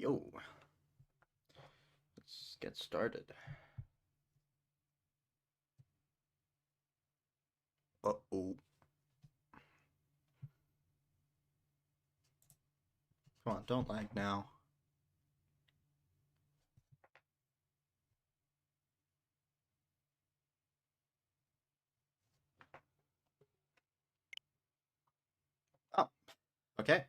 Yo, let's get started. Uh-oh. Come on, don't lag now. Oh, okay.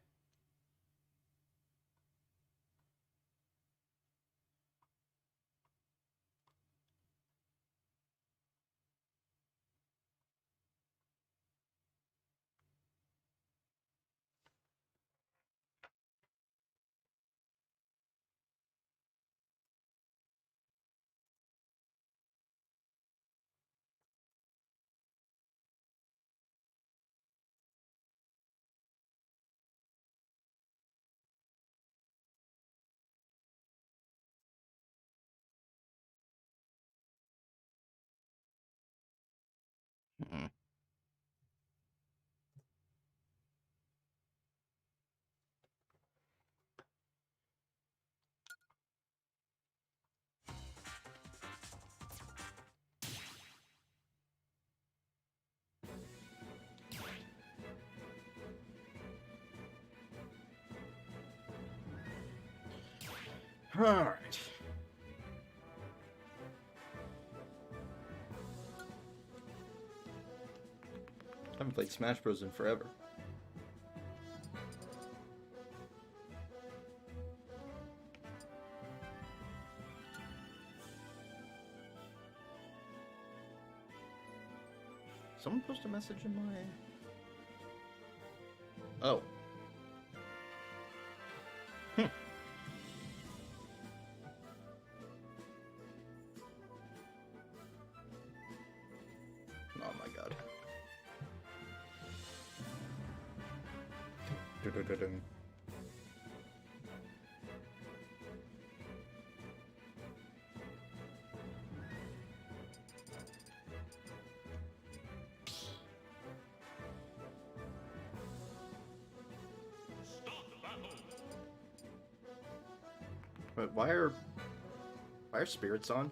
Hmm. Alright. I haven't played Smash Bros. In forever. Someone post a message in my... Oh. Hmm. Oh my god. Dun-dun-dun-dun. But why are spirits on?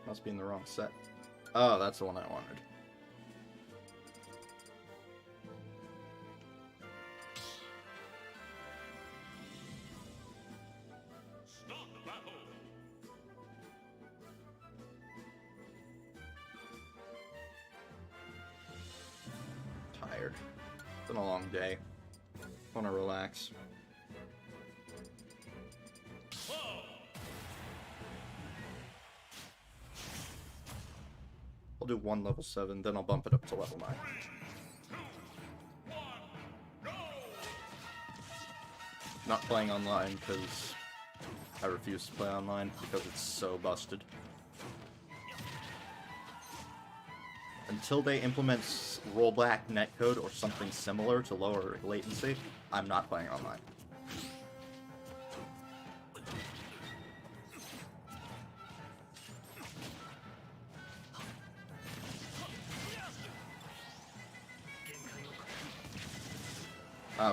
Must be in the wrong set. Oh, that's the one I wanted. Tired. It's been a long day. Want to relax. I'll do one level 7, then I'll bump it up to level 9. Not playing online because I refuse to play online because it's so busted. Until they implement rollback netcode or something similar to lower latency, I'm not playing online.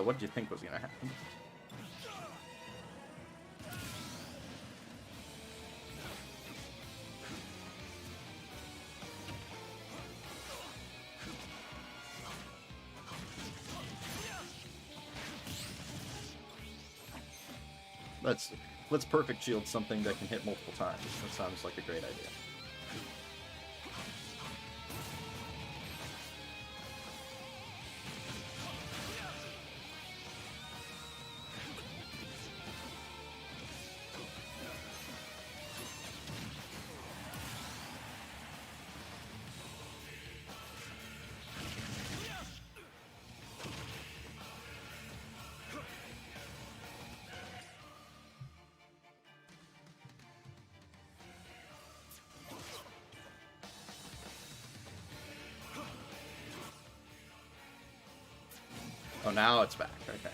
What did you think was gonna happen? Let's perfect shield something that can hit multiple times. That sounds like a great idea. Oh, now it's back. Okay.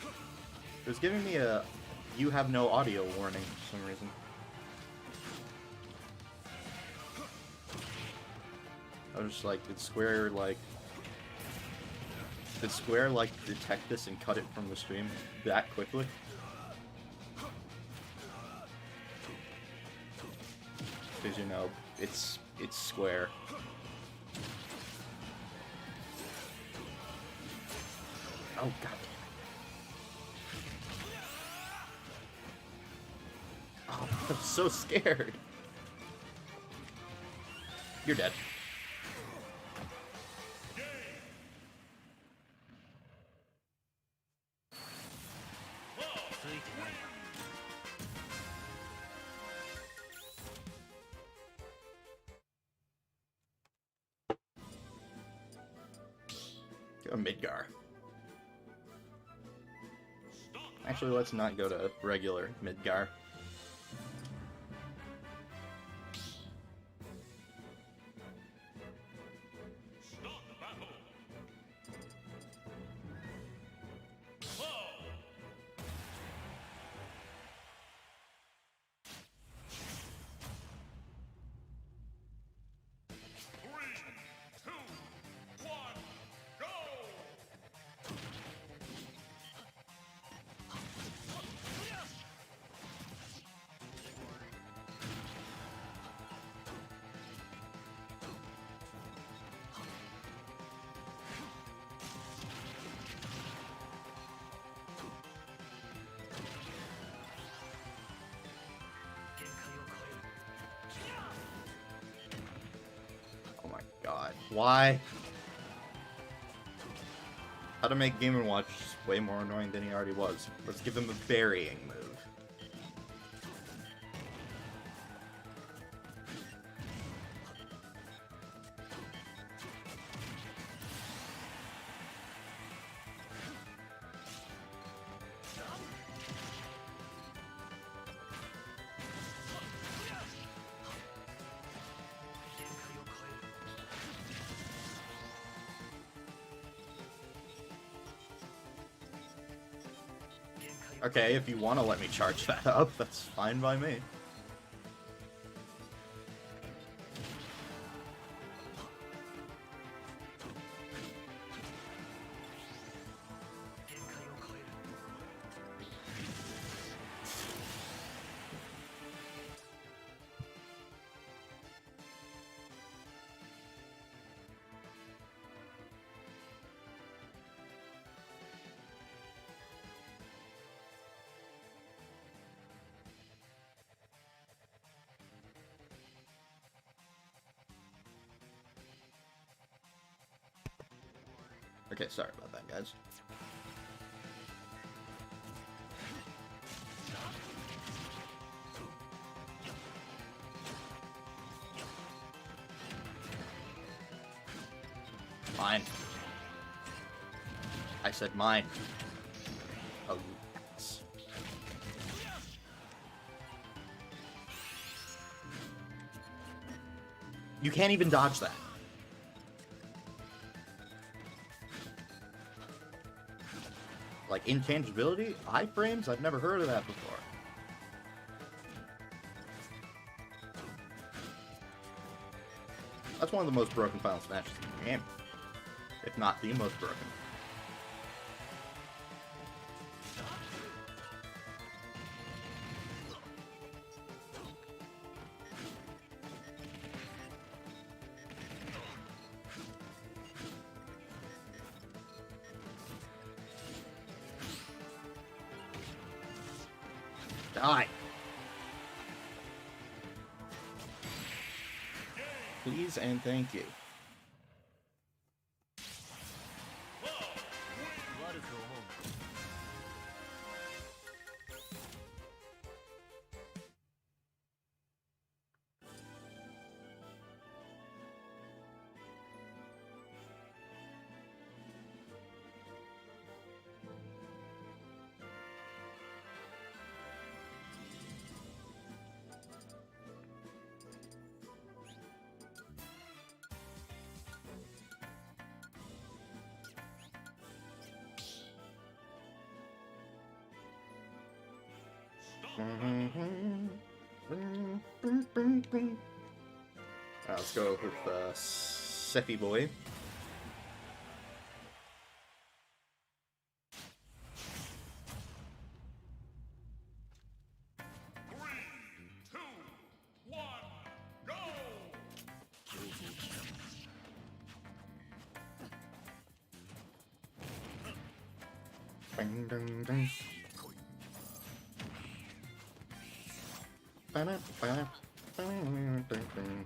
It was giving me a "you have no audio" warning for some reason. I was just like, did Square, like, Did Square, like, detect this and cut it from the stream that quickly? Because, you know, it's Square. Oh, god. Oh, I'm so scared. You're dead. Go Midgar. Actually, let's not go to regular Midgar. God, why? How to make Game & Watch way more annoying than he already was. Let's give him a burying move. Okay, if you want to let me charge that up, that's fine by me. Okay, sorry about that, guys. Mine. I said mine. Oh, yes. You can't even dodge that. Like, intangibility? Iframes? I've never heard of that before. That's one of the most broken Final Smashes in the game. If not the most broken. Die! Please and thank you. Let's go with Sephi Boy. Ding, ding, ding. Ba-da, ba-da, ding, ding, ding.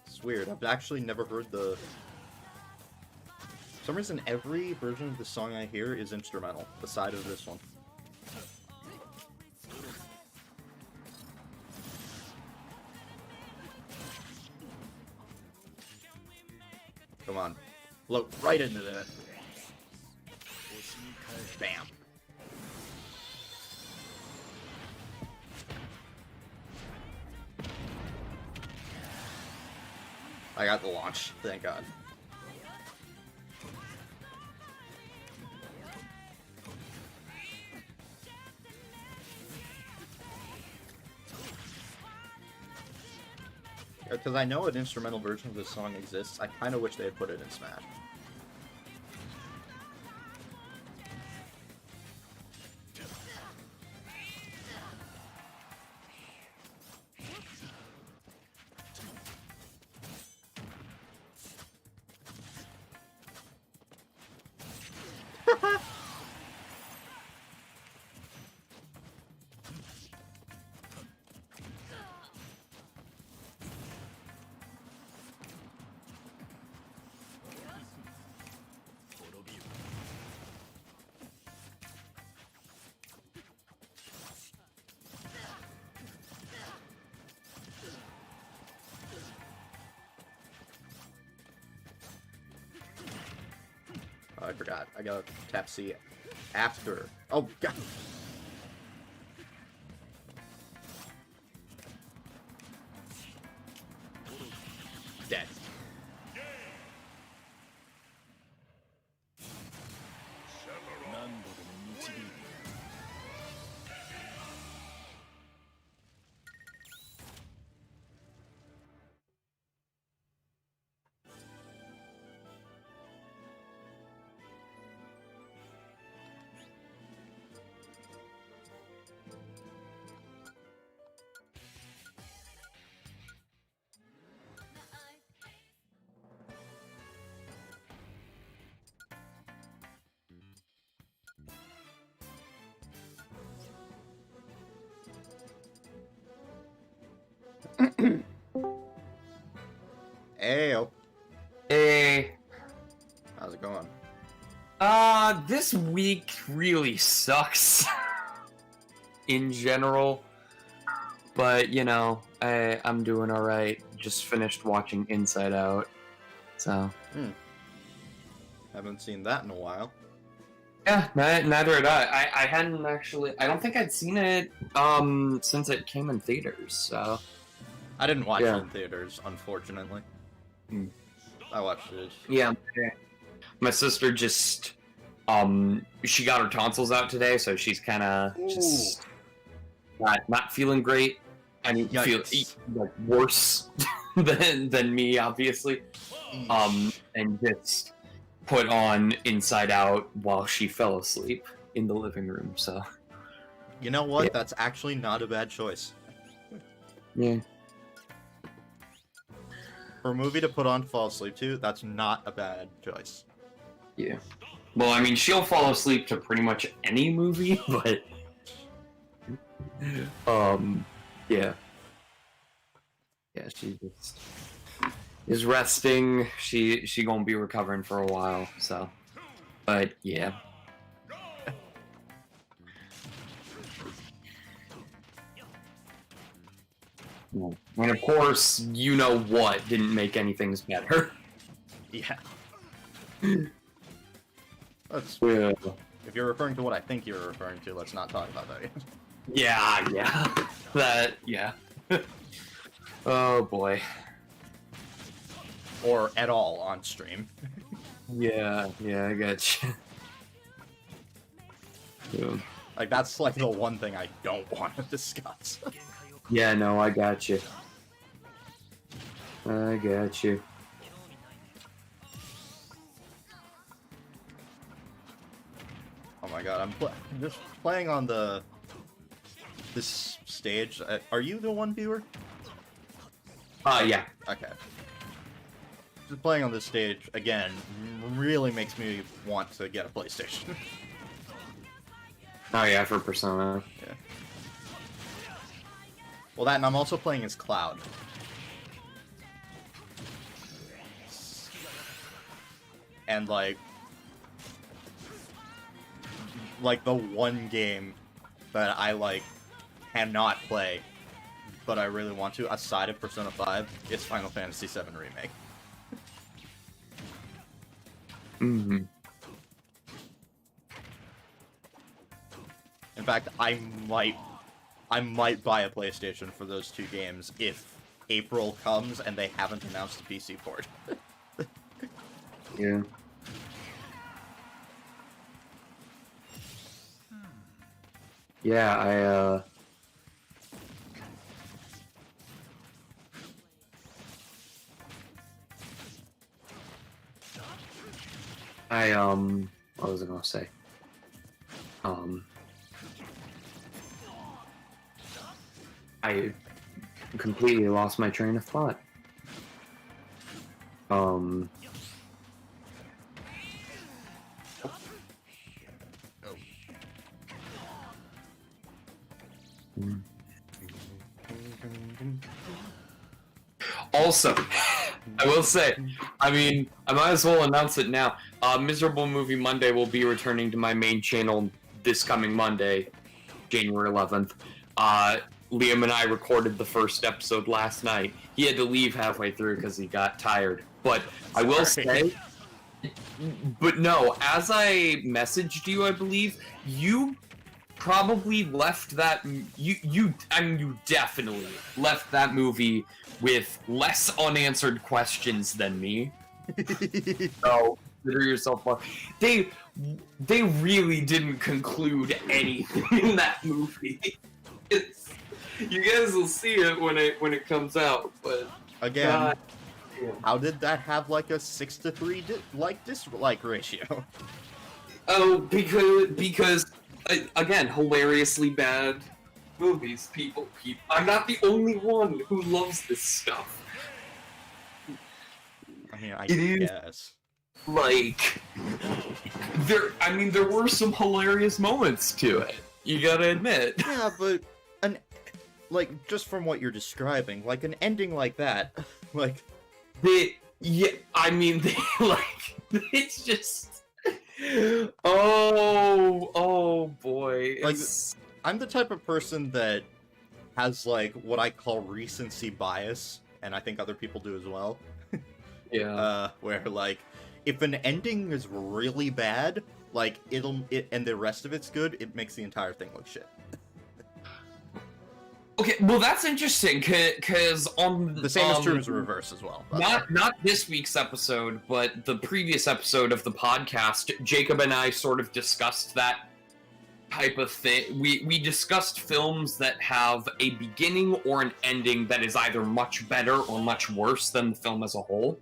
It's weird. I've actually never heard the... For some reason, every version of the song I hear is instrumental, beside of this one. Come on. Float right into that. Bam. I got the launch, thank God. Because I know an instrumental version of this song exists, I kind of wish they had put it in Smash. Oh, I forgot. I gotta tap C after. Oh, God. Dead. Ayo. Hey. How's it going? This week really sucks in general, but you know, I'm doing all right. Just finished watching Inside Out, so. Haven't seen that in a while. Yeah, neither had I. I hadn't actually. I don't think I'd seen it since it came in theaters. So. I didn't watch it in theaters, unfortunately. I watched it. Yeah, my sister just she got her tonsils out today, so she's kind of just not feeling great. I mean, feel like worse than me, obviously. And just put on Inside Out while she fell asleep in the living room. So, you know what? Yeah. That's actually not a bad choice. Yeah. For a movie to put on fall asleep to, that's not a bad choice. Yeah. Well, I mean, she'll fall asleep to pretty much any movie, but yeah. Yeah, she just is resting. She gonna be recovering for a while, so. But yeah. And of course, you know what didn't make anything better. Yeah. That's Yeah. If you're referring to what I think you're referring to, let's not talk about that yet. Yeah. Yeah. Oh boy. Or at all on stream. Yeah, I got you. Yeah. Like, that's like the one thing I don't want to discuss. Yeah, no, I got you. I'm just playing on this stage. Are you the one viewer? Yeah. Okay. Just playing on this stage again really makes me want to get a PlayStation. Oh yeah, for Persona. Yeah. Well, that, and I'm also playing as Cloud. And like the one game that I like cannot play, but I really want to, aside of Persona 5, is Final Fantasy VII Remake. Mm-hmm. In fact, I might buy a PlayStation for those two games if April comes and they haven't announced a PC port. Yeah. Yeah, what was I gonna say? I completely lost my train of thought. Also, I will say, I mean, I might as well announce it now. Miserable Movie Monday will be returning to my main channel this coming Monday, January 11th. Liam and I recorded the first episode last night. He had to leave halfway through because he got tired. But I will say, but no, as I messaged you, I believe, you probably left that, you definitely left that movie with less unanswered questions than me. So, consider yourself lucky. They really didn't conclude anything in that movie. You guys will see it when it comes out, but again, how did that have like a 6-to-3 dislike ratio? Oh, because again, hilariously bad movies. People. I'm not the only one who loves this stuff. I mean, I It guess. Like, there were some hilarious moments to it. You gotta admit. Yeah, but just from what you're describing, like an ending like that, like it's just. Oh boy. Like, I'm the type of person that has like what I call recency bias, and I think other people do as well. Yeah. Where like, if an ending is really bad, like and the rest of it's good, it makes the entire thing look shit. Okay, well that's interesting, cause on the same is true as the reverse as well. Not this week's episode, but the previous episode of the podcast, Jacob and I sort of discussed that type of thing. We discussed films that have a beginning or an ending that is either much better or much worse than the film as a whole.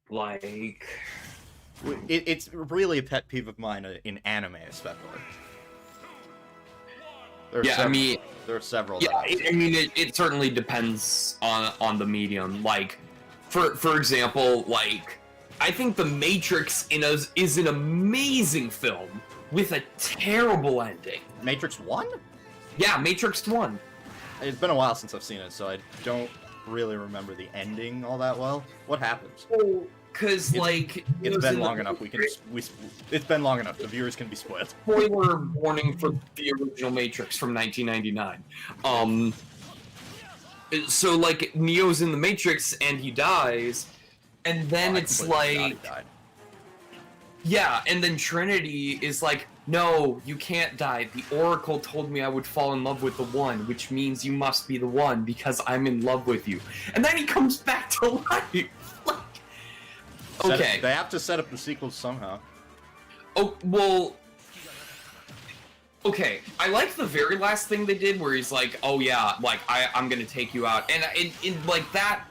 Like... It's really a pet peeve of mine in anime, especially. There are several. Yeah, it certainly depends on the medium. Like, for example, like, I think The Matrix is an amazing film with a terrible ending. Matrix 1? Yeah, Matrix 1. It's been a while since I've seen it, so I don't really remember the ending all that well. What happens? Oh, because like it's been long enough. It's been long enough. The viewers can be spoiled. Spoiler warning for the original Matrix from 1999. So like Neo's in the Matrix and he dies, and then it's like, yeah, and then Trinity is like, no, you can't die. The Oracle told me I would fall in love with the One, which means you must be the One because I'm in love with you. And then he comes back to life. Okay. They have to set up the sequels somehow. Oh, well... Okay, I like the very last thing they did where he's like, oh yeah, like, I'm gonna take you out. And in like, that,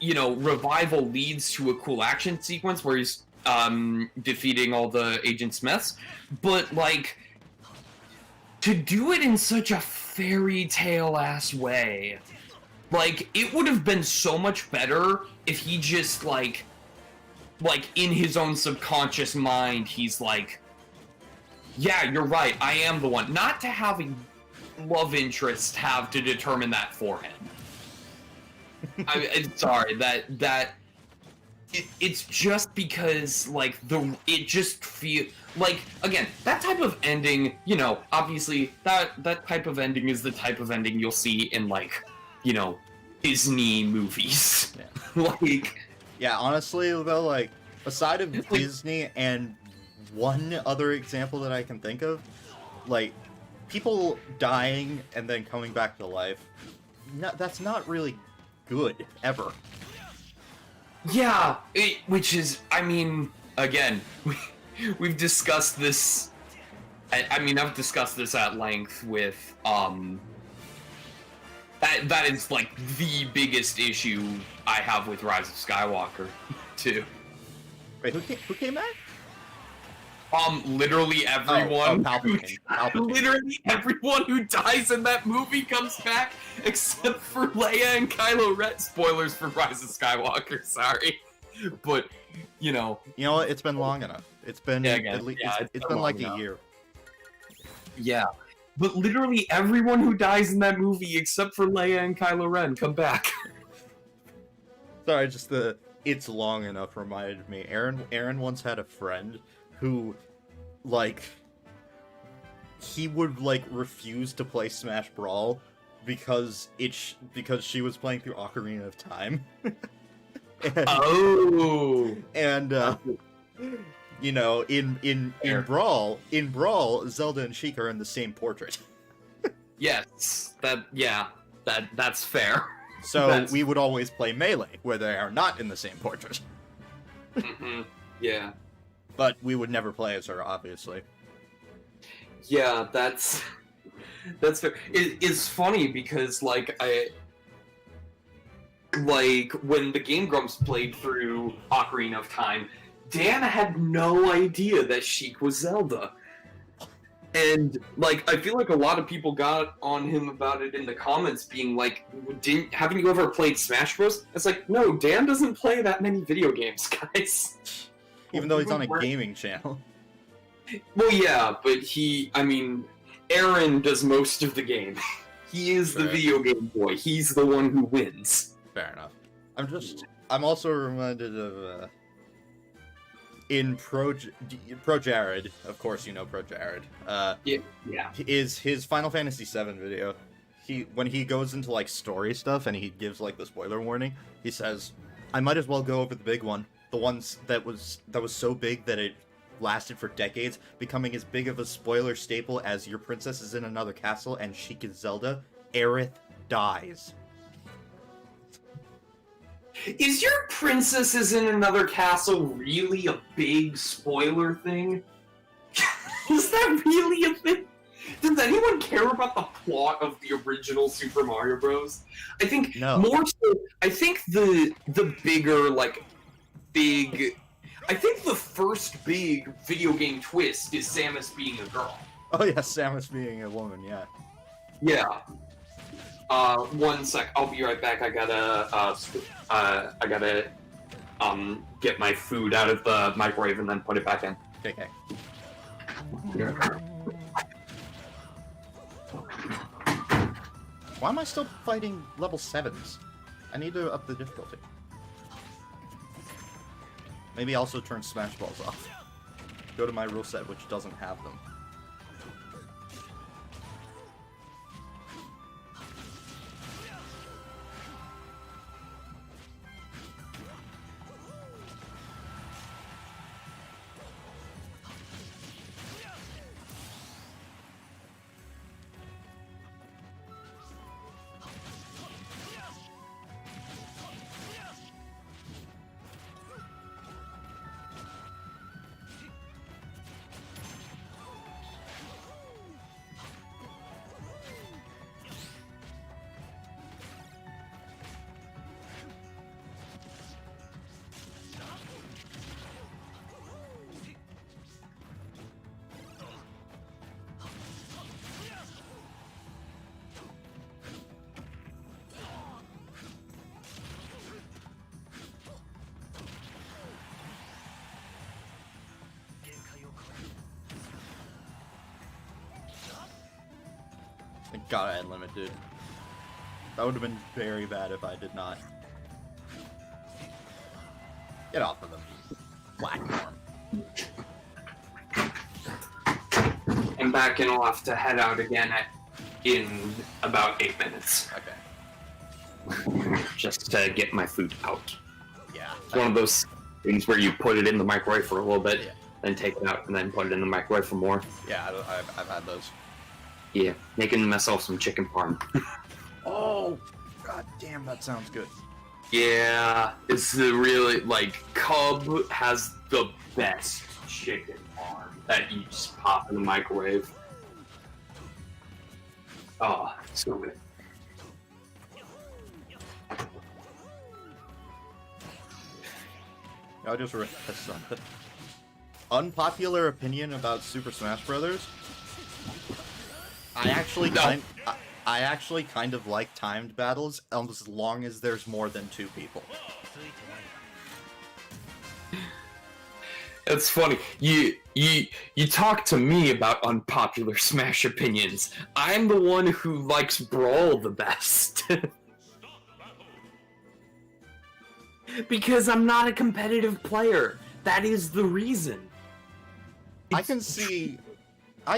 you know, revival leads to a cool action sequence where he's defeating all the Agent Smiths, but like to do it in such a fairy tale ass way, like it would have been so much better if he just like in his own subconscious mind, he's like, yeah, you're right, I am the one. Not to have a love interest have to determine that for him. I'm sorry, it's just because, like, it just feel like, again, that type of ending, you know, obviously, that type of ending is the type of ending you'll see in, like, you know, Disney movies. Yeah. Like... Yeah, honestly, though, like, aside of Disney and one other example that I can think of, like, people dying and then coming back to life, that's not really good, ever. Yeah, which is, I mean, again, we've discussed this, I mean, I've discussed this at length with, that is, like, the biggest issue I have with Rise of Skywalker, too. Wait, who came back? Literally everyone. Palpatine. Literally everyone who dies in that movie comes back, except for Leia and Kylo Ren. Spoilers for Rise of Skywalker, sorry. But, you know. You know what? It's been long enough. It's been it's been like a year. Yeah. But literally everyone who dies in that movie, except for Leia and Kylo Ren, come back. Sorry, just the "it's long enough" reminded me. Aaron once had a friend who, like, he would, like, refuse to play Smash Brawl because she was playing through Ocarina of Time. And you know, in Brawl, Zelda and Sheik are in the same portrait. Yes, that's fair. So we would always play Melee, where they are not in the same portrait. Mm-hmm. Yeah. But we would never play as her, obviously. Yeah, that's fair. It's funny because, like, when the Game Grumps played through Ocarina of Time, Dan had no idea that Sheik was Zelda. And, like, I feel like a lot of people got on him about it in the comments, being like, haven't you ever played Smash Bros? It's like, no, Dan doesn't play that many video games, guys. Even though he's on a gaming channel. Well, yeah, but Aaron does most of the game. He is the video game boy. He's the one who wins. Fair enough. I'm also reminded of, in Pro Jared, of course you know Pro Jared, yeah. Is his Final Fantasy VII video. When he goes into, like, story stuff and he gives, like, the spoiler warning, he says, I might as well go over the big one. The ones that was so big that it lasted for decades, becoming as big of a spoiler staple as your princess is in another castle and Sheik is Zelda, Aerith dies. Is your princess is in another castle really a big spoiler thing? Is that really a thing? Does anyone care about the plot of the original Super Mario Bros? I think more so. I think the bigger, like, I think the first big video game twist is Samus being a girl. Oh yeah, Samus being a woman. Yeah. Yeah. 1 sec. I'll be right back. I gotta get my food out of the microwave and then put it back in. Okay. Why am I still fighting level 7s? I need to up the difficulty. Maybe also turn Smash Balls off. Go to my rule set, which doesn't have them. I gotta end limit, dude. That would have been very bad if I did not. Get off of the platform. I'm back and I'll have to head out again in about 8 minutes. Okay. Just to get my food out. Yeah. It's one of those things where you put it in the microwave for a little bit, Yeah. then take it out, and then put it in the microwave for more. Yeah, I've had those. Yeah, making myself some chicken parm. Oh, god damn, that sounds good. Yeah, it's the really, like, Cub has the best chicken parm that you just pop in the microwave. Oh, so good. I just read something. Unpopular opinion about Super Smash Brothers. I actually kind of like timed battles as long as there's more than 2 people. It's funny. You talk to me about unpopular Smash opinions. I'm the one who likes Brawl the best. Because I'm not a competitive player. That is the reason. I can see. I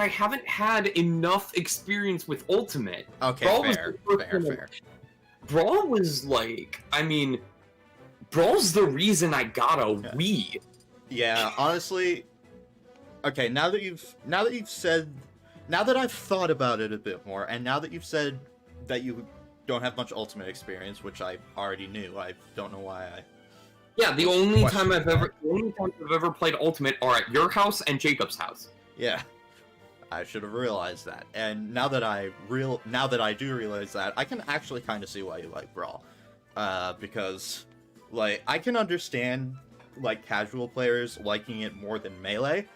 haven't had enough experience with Ultimate. Okay, Brawl was fair. the first one. Brawl was like, I mean, Brawl's the reason I got a Wii. Yeah, honestly. Okay, now that I've thought about it a bit more, and now that you've said that you don't have much Ultimate experience, which I already knew, I don't know why I. Yeah, the only time I've ever played Ultimate are at your house and Jacob's house. Yeah, I should have realized that. And now that I do realize that, I can actually kind of see why you like Brawl, because like I can understand like casual players liking it more than Melee.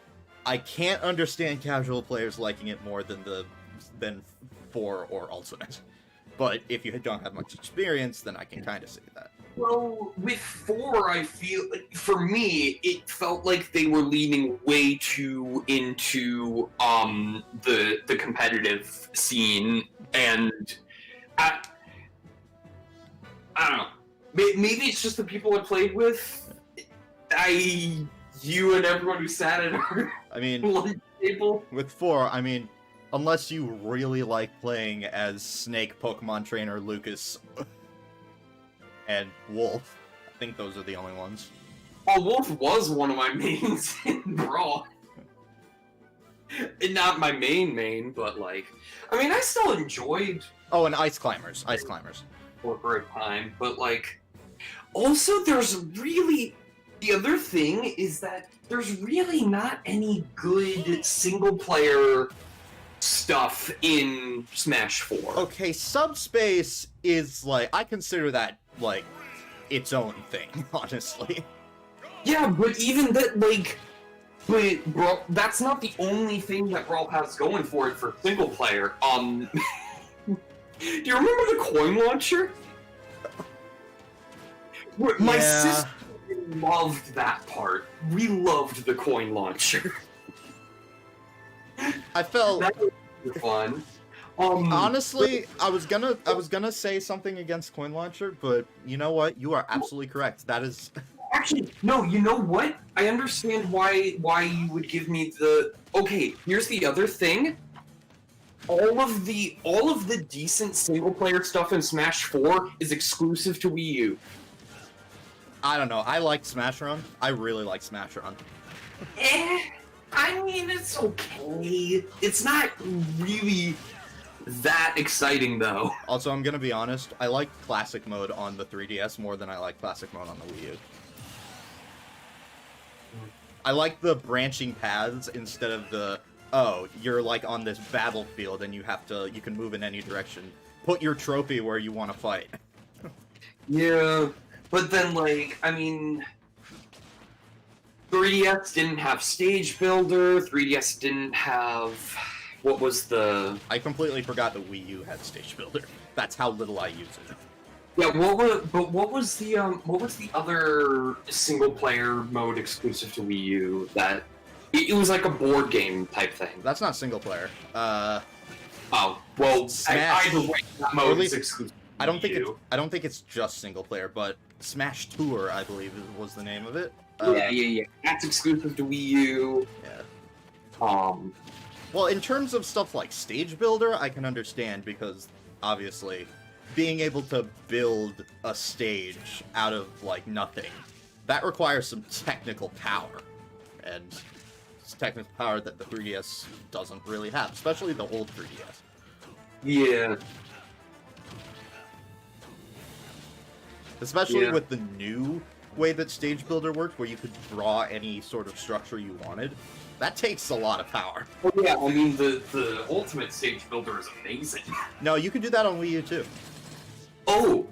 I can't understand casual players liking it more than 4 or Ultimate. But if you don't have much experience, then I can kind of see that. Well, with 4, I feel, for me, it felt like they were leaning way too into the competitive scene, and I don't know. Maybe it's just the people I played with. You and everyone who sat at our lunch table. With 4, I mean, unless you really like playing as Snake, Pokemon Trainer, Lucas, and Wolf. I think those are the only ones. Well, Wolf was one of my mains in Brawl. Not my main, but like... I mean, I still enjoyed... Oh, and Ice Climbers. For a time, but like... Also, there's really... The other thing is that there's really not any good single-player stuff in Smash 4. Okay, Subspace is like, I consider that like its own thing, honestly. Yeah, but even that, like, Brawl, that's not the only thing that Brawl has going for it for single player. Do you remember the coin launcher? My sister loved that part. We loved the coin launcher. I felt that was fun. Honestly, I was gonna say something against Coin Launcher, but you know what? You are absolutely correct. That is actually no. You know what? I understand why you would give me the. Okay, here's the other thing. All of the decent single player stuff in Smash 4 is exclusive to Wii U. I don't know. I like Smash Run. I really like Smash Run. I mean, it's okay. It's not really that exciting, though. Also, I'm gonna be honest, I like Classic Mode on the 3DS more than I like Classic Mode on the Wii U. I like the branching paths instead of the, oh, you're like on this battlefield and you can move in any direction. Put your trophy where you want to fight. Yeah, but then, like, I mean... 3DS didn't have Stage Builder, 3DS didn't have... What was the... I completely forgot the Wii U had Stage Builder. That's how little I use it. Yeah, what was the other single-player mode exclusive to Wii U that... It was like a board game type thing. That's not single player. Oh, well, Smash. either way, that Or mode at least- is exclusive. I don't think to I don't think it's just single player, but Smash Tour, I believe, was the name of it. Yeah. That's exclusive to Wii U. Yeah. Well, in terms of stuff like Stage Builder, I can understand because obviously, being able to build a stage out of like nothing, that requires some technical power, and it's technical power that the 3DS doesn't really have, especially the old 3DS. Yeah. Especially Yeah. with the new way that Stage Builder worked, where you could draw any sort of structure you wanted. That takes a lot of power. Oh yeah, I mean the Ultimate Stage Builder is amazing. No, you can do that on Wii U too. Oh,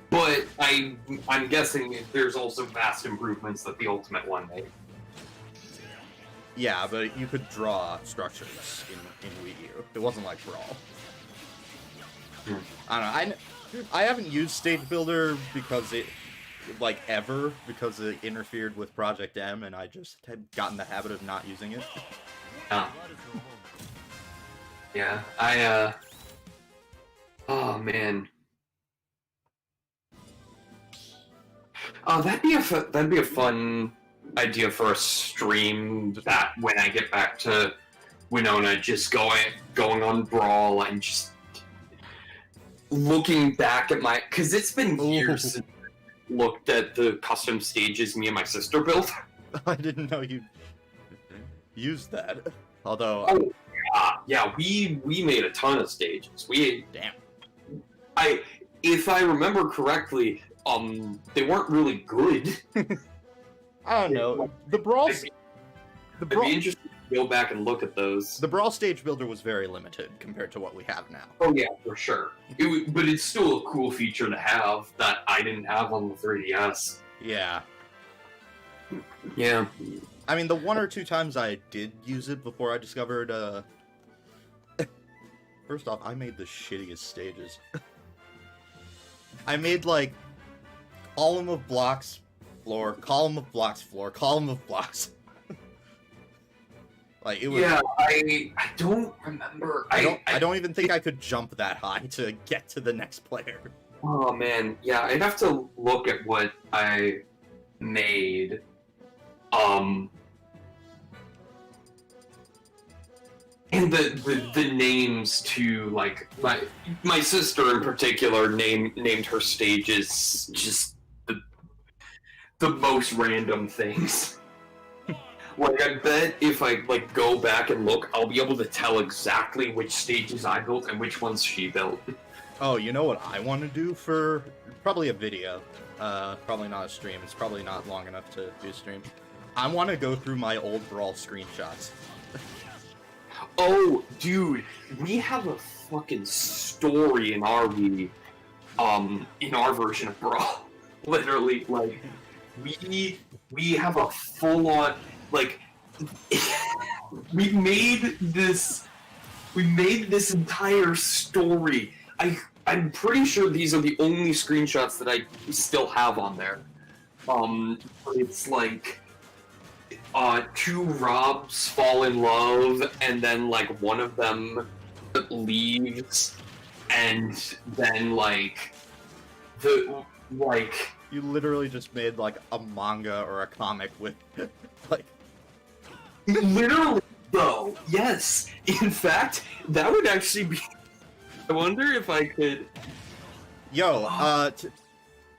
but I'm guessing there's also vast improvements that the Ultimate one made. Yeah, but you could draw structures in Wii U. It wasn't like Brawl. Hmm. I don't know. I haven't used Stage Builder because because it interfered with Project M, and I just had gotten the habit of not using it. Yeah, oh man. Oh, that'd be a fun idea for a stream. That when I get back to Winona, just going on Brawl and just looking back at because it's been years since I looked at the custom stages me and my sister built. I didn't know you used that. Although, Oh, yeah, we made a ton of stages. damn. If I remember correctly, they weren't really good. I don't know. The Brawl I'd be interested to go back and look at those. The Brawl Stage Builder was very limited compared to what we have now. Oh yeah, for sure. But it's still a cool feature to have that I didn't have on the 3DS. Yeah. Yeah. I mean, the one or two times I did use it before I discovered, First off, I made the shittiest stages. I made, like, column of blocks, floor, column of blocks, floor, column of blocks. Like, it was... Yeah, I don't remember. I don't even think I could jump that high to get to the next player. Oh man, yeah, I'd have to look at what I made. And the names to like my sister in particular named her stages just the most random things. Like I bet if I like go back and look, I'll be able to tell exactly which stages I built and which ones she built. Oh, you know what I want to do for probably a video, probably not a stream. It's probably not long enough to do a stream. I want to go through my old Brawl screenshots. Oh, dude, we have a fucking story in our version of Brawl. Literally, like we have a full on like we made this entire story. I'm pretty sure these are the only screenshots that I still have on there. It's like two Robs fall in love, and then like one of them leaves, and then like You literally just made like a manga or a comic with like literally though. Yes, in fact, that would actually be. I wonder if I could. Yo,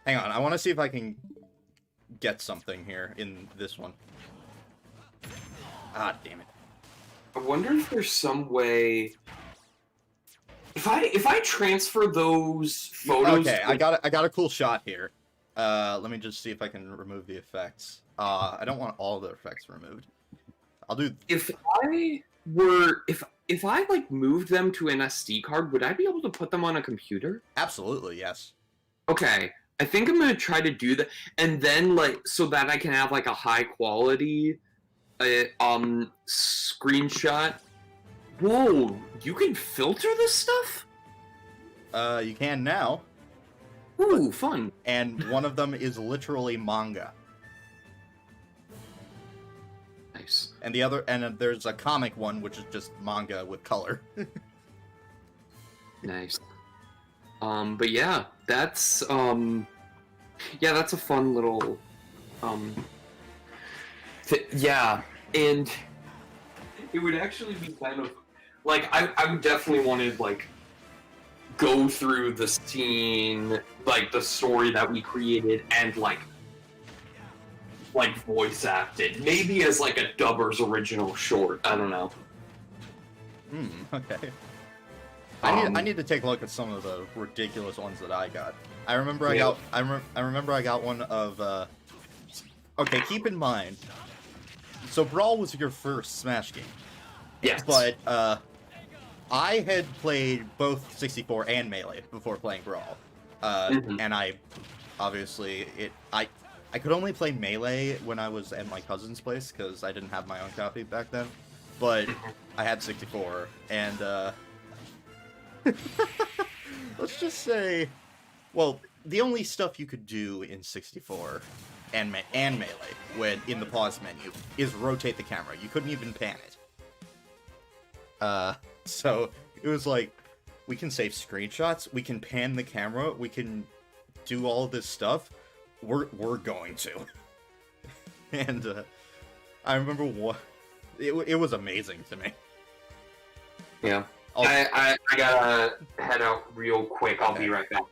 hang on. I want to see if I can get something here in this one. Ah, damn it. I wonder if there's some way. If I transfer those photos. Okay, I got a cool shot here. Let me just see if I can remove the effects. I don't want all the effects removed. I'll do. If I like moved them to an SD card, would I be able to put them on a computer? Absolutely, yes. Okay, I think I'm gonna try to do that, and then like so that I can have like a high quality, screenshot. Whoa, you can filter this stuff? You can now, Ooh, fun. and one of them is literally manga, Nice. and there's a comic one which is just manga with color. Nice. But yeah, that's that's a fun little yeah, and it would actually be kind of like I would definitely want to like go through the scene, like the story that we created, and like voice acted, maybe as like a Dubbers original short. I don't know. Okay. I need to take a look at some of the ridiculous ones that I got. I remember I remember I got one of okay, keep in mind. So Brawl was your first Smash game. Yes. But I had played both 64 and Melee before playing Brawl. And I obviously I could only play Melee when I was at my cousin's place because I didn't have my own copy back then. But I had 64 and let's just say, well, the only stuff you could do in 64 and Melee when in the pause menu is rotate the camera. You couldn't even pan it. So it was like, we can save screenshots, we can pan the camera, we can do all this stuff. We're going to. And I remember it was amazing to me. Yeah. I gotta head out real quick. I'll be right back.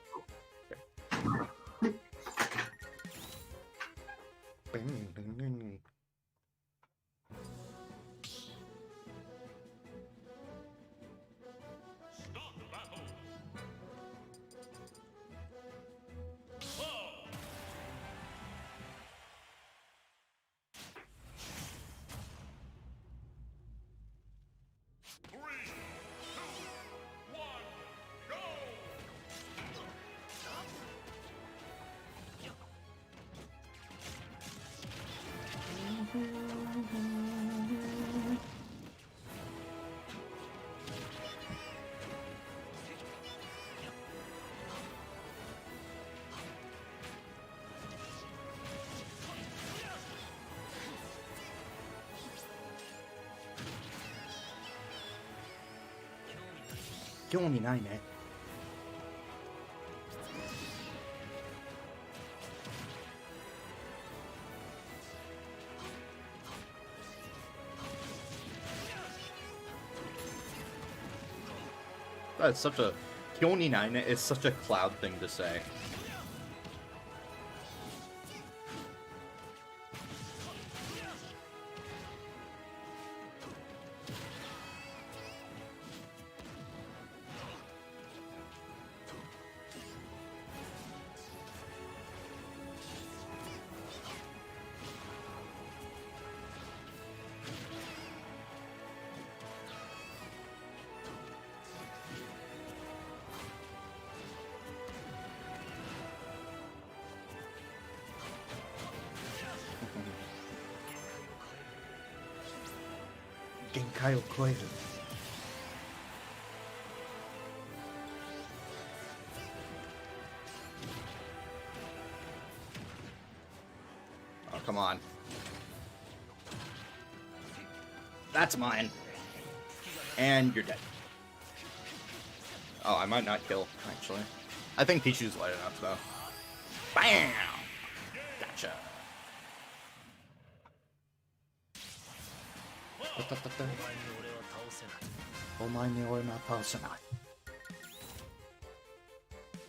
That's such a Kyoni9 is such a Cloud thing to say. Genkaiを超える. Oh, come on. That's mine. And you're dead. Oh, I might not kill, actually. I think Pichu's light enough, though. Bam! Gotcha. お前に俺は倒せない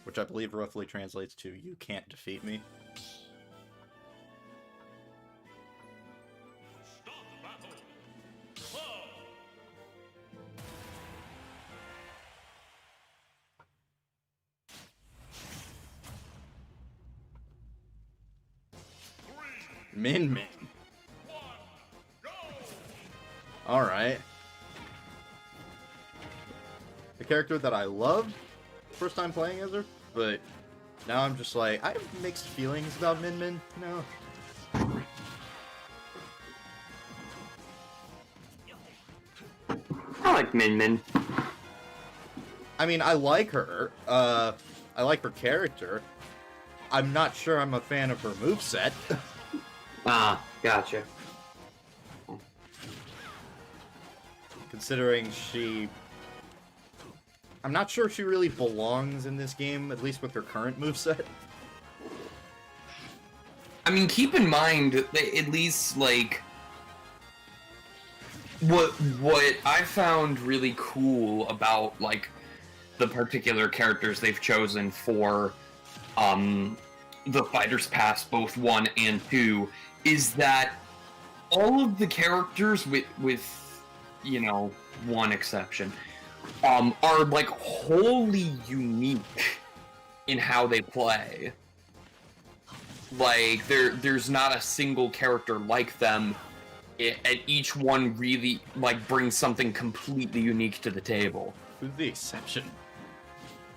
Which I believe roughly translates to "You can't defeat me." Min Min. Alright. The character that I loved first time playing as her, but now I'm just like, I have mixed feelings about Min Min, you know? I like Min Min. I mean, I like her. I like her character. I'm not sure I'm a fan of her moveset. Ah, gotcha. Considering she I'm not sure she really belongs in this game, at least with her current moveset. I mean, keep in mind that at least like what I found really cool about like the particular characters they've chosen for the Fighters Pass, both 1 and 2, is that all of the characters with you know, one exception, are like wholly unique in how they play. Like there's not a single character like them, and each one really like brings something completely unique to the table. Who's the exception?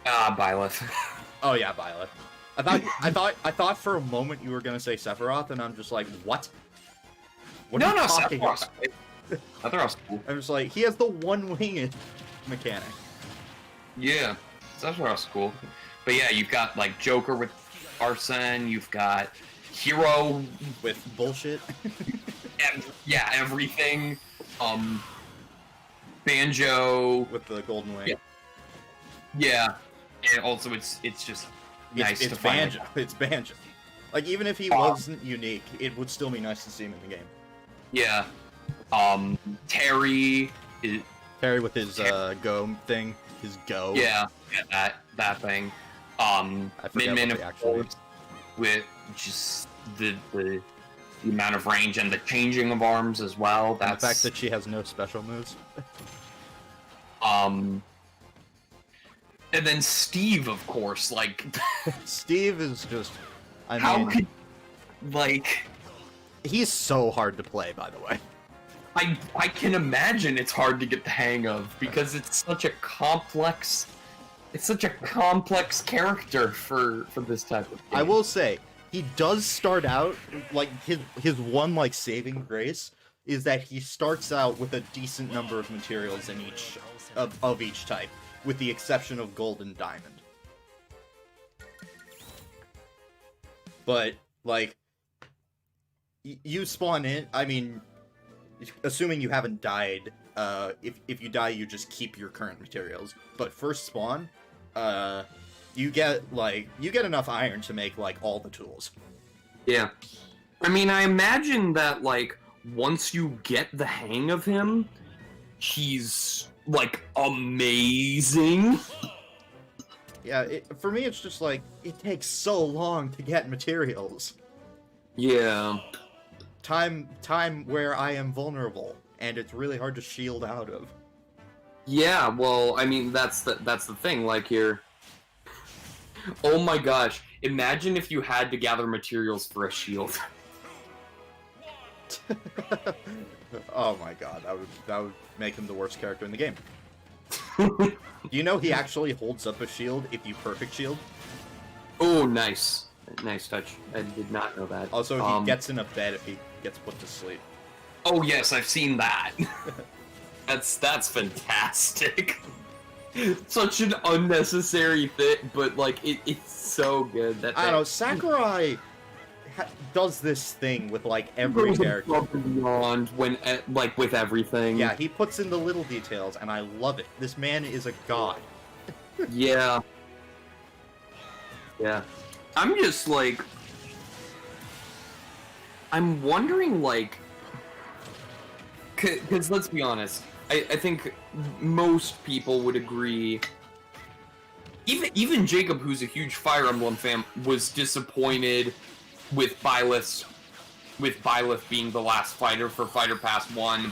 Byleth. Oh yeah, Byleth. I thought for a moment you were gonna say Sephiroth, and I'm just like, what? What are you talking about? Sephiroth's cool. I'm just like, he has the one-winged mechanic. Yeah, Sephiroth's cool. But yeah, you've got like Joker with Arsene, you've got Hero With bullshit. yeah, everything. Banjo With the golden wing. Yeah. And also it's just nice it's to find. Banjo. It's Banjo. Like, even if he wasn't unique, it would still be nice to see him in the game. Yeah. Terry is, Terry with his go thing. His go. yeah, that thing. I forget Min what of they actually course, with just the amount of range and the changing of arms as well. And That's the fact that she has no special moves. and then Steve, of course, like Steve is just... I how mean, could like he's so hard to play, by the way. I can imagine it's hard to get the hang of because it's such a complex character for this type of game. I will say, he does start out, like, his one, like, saving grace is that he starts out with a decent number of materials in each, of each type, with the exception of gold and diamond. But, like, you spawn in, I mean, assuming you haven't died, if you die, you just keep your current materials. But first spawn, you get enough iron to make, like, all the tools. Yeah. I mean, I imagine that, like, once you get the hang of him, he's, like, amazing. Yeah, for me, it's just, like, it takes so long to get materials. Yeah. Time where I am vulnerable, and it's really hard to shield out of. Yeah, well, I mean, that's the thing, like, here... Oh my gosh, imagine if you had to gather materials for a shield. Oh my god, that would make him the worst character in the game. Do you know he actually holds up a shield if you perfect shield? Oh, nice. Nice touch. I did not know that. Also, he gets in a bed if he gets put to sleep. Oh yes, I've seen that. That's fantastic. Such an unnecessary thing, but like it's so good. That I don't know, Sakurai does this thing with like every character. Above and beyond when like with everything. Yeah, he puts in the little details, and I love it. This man is a god. Yeah. Yeah. I'm just like, I'm wondering like, because let's be honest, I think most people would agree. Even Jacob, who's a huge Fire Emblem fan, was disappointed with Byleth being the last fighter for Fighter Pass 1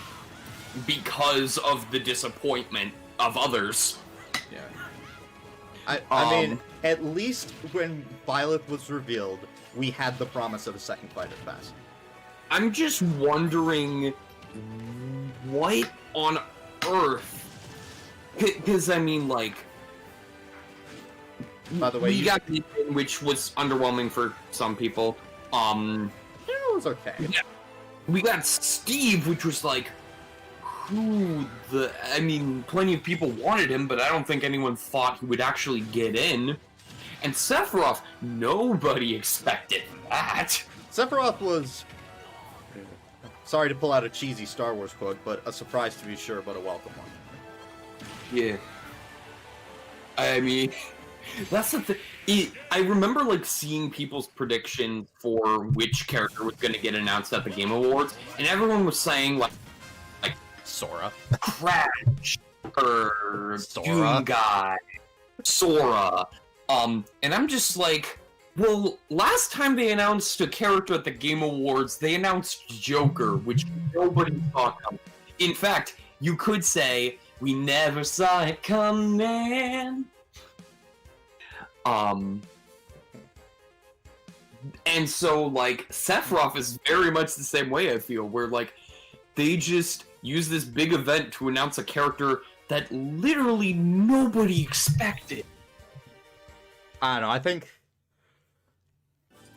because of the disappointment of others. Yeah. I mean, at least when Byleth was revealed, we had the promise of a second Fighter Pass. I'm just wondering what on earth, because I mean, like, by the way, we got Ethan, which was underwhelming for some people. It was okay. Yeah. We got Steve, which was like, I mean, plenty of people wanted him, but I don't think anyone thought he would actually get in. And Sephiroth, nobody expected that. Sephiroth was, sorry to pull out a cheesy Star Wars quote, but a surprise to be sure, but a welcome one. Yeah. I mean, that's the thing. I remember like seeing people's predictions for which character was going to get announced at the Game Awards, and everyone was saying like Sora. Crash or Sora. Doom Guy, Sora. And I'm just like, well, last time they announced a character at the Game Awards, they announced Joker, which nobody saw coming. In fact, you could say we never saw it coming. And so like Sephiroth is very much the same way, I feel, where like they just use this big event to announce a character that literally nobody expected. I don't know,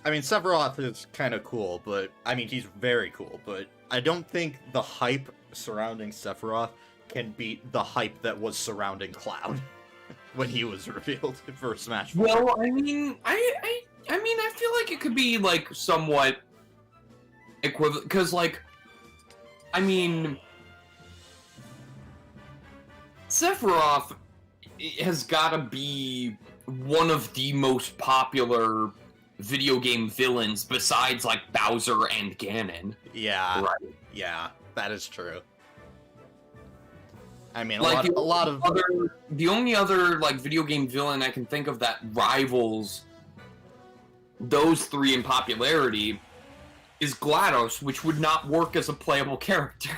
I mean, Sephiroth is kind of cool, but, I mean, he's very cool, but I don't think the hype surrounding Sephiroth can beat the hype that was surrounding Cloud when he was revealed for Smash 4. Well, I mean, I feel like it could be, like, somewhat equivalent, because, like, I mean, Sephiroth has gotta be one of the most popular video game villains besides, like, Bowser and Ganon. Yeah, Right. yeah, that is true. I mean, Like, a lot of... the only other, like, video game villain I can think of that rivals those three in popularity is GLaDOS, which would not work as a playable character.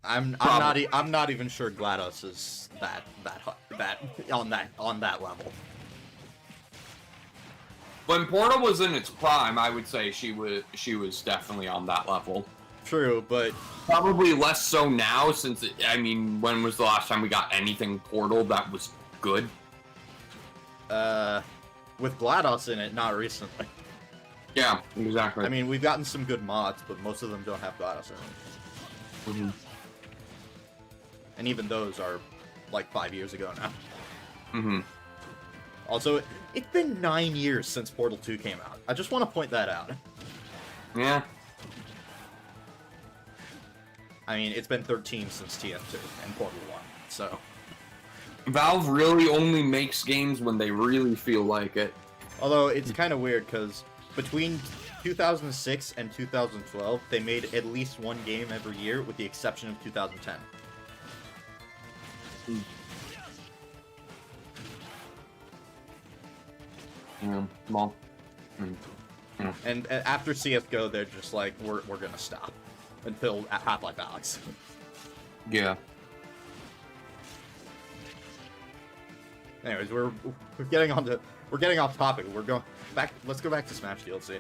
I'm not even sure GLaDOS is that on that level. When Portal was in its prime, I would say she was definitely on that level. True, but Probably less so now, since when was the last time we got anything Portal that was good? with GLaDOS in it, not recently. Yeah, exactly. I mean, we've gotten some good mods, but most of them don't have GLaDOS in them. Mhm. And even those are like 5 years ago now. Mm-hmm. Also, it's been 9 years since Portal 2 came out. I just want to point that out. Yeah. I mean, it's been 13 since TF2 and Portal 1, so... Valve really only makes games when they really feel like it. Although, it's kind of weird, because between 2006 and 2012, they made at least one game every year, with the exception of 2010. Yeah, well... And after CSGO, they're just like, we're gonna stop. Until Half-Life Alyx. Yeah. Anyways, we're getting off topic. We're going back. Let's go back to Smash DLC.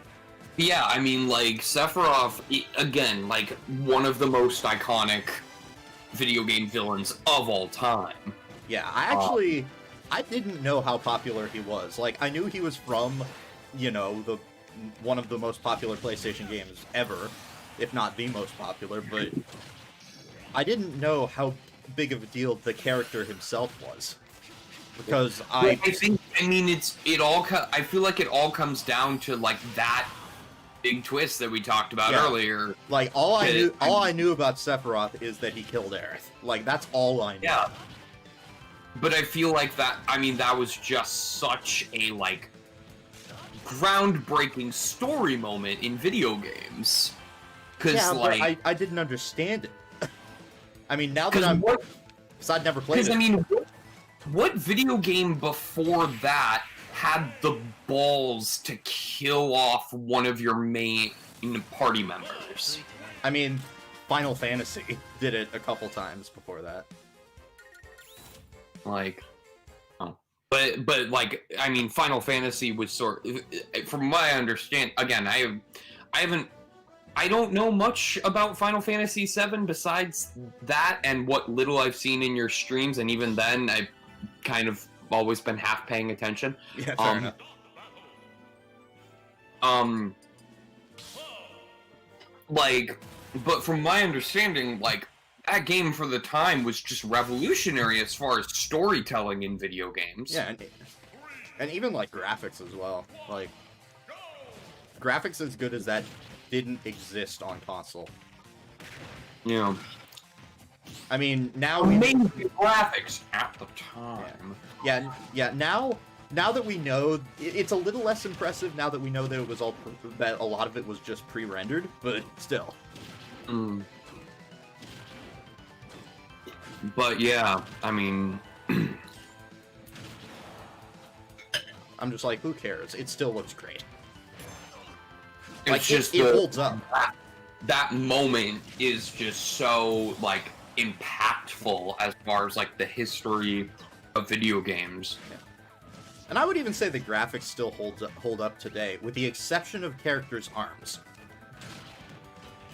Yeah, I mean, like, Sephiroth, again, like, one of the most iconic video game villains of all time. Yeah, I didn't know how popular he was. Like, I knew he was from, you know, one of the most popular PlayStation games ever, if not the most popular, but I didn't know how big of a deal the character himself was. Because I feel like it all comes down to, like, that big twist that we talked about earlier. Like, all I knew about Sephiroth is that he killed Aerith. Like, that's all I knew. Yeah. But I feel like that was just such a, like, groundbreaking story moment in video games. Because, like... but I didn't understand it. I mean, now that because I'd never played it. I mean, what video game before that had the balls to kill off one of your main party members? I mean, Final Fantasy did it a couple times before that. Like, oh. But like, I mean, Final Fantasy was from my understand. Again, I don't know much about Final Fantasy VII besides that and what little I've seen in your streams, and even then, I've kind of always been half paying attention. Yeah, fair enough. Like, but from my understanding, like, that game for the time was just revolutionary as far as storytelling in video games. Yeah, and even, like, graphics as well. Like, graphics as good as that didn't exist on console. Yeah. I mean, now we Amazing graphics at the time. yeah. Now that we know, it's a little less impressive now that we know that it was that a lot of it was just pre-rendered, but still. But yeah, I mean, I'm just like, who cares? It still looks great. it's Like, just it holds up. that moment is just so like impactful as far as like the history of video games. And I would even say the graphics still hold up today, with the exception of characters' arms.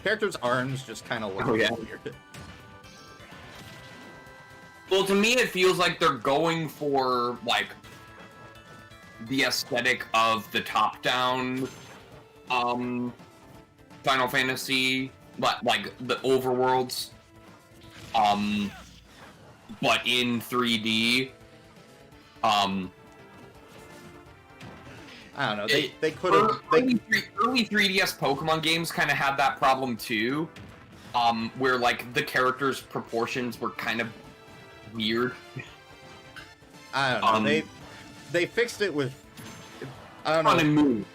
Characters' arms just kind of look weird. Well, to me, it feels like they're going for like the aesthetic of the top-down Final Fantasy, like the overworlds, but in 3D. I don't know. They could have. Early 3DS Pokemon games kind of had that problem too, where like the characters' proportions were kind of weird. I don't know. They fixed it with. I don't know. Sun and Moon.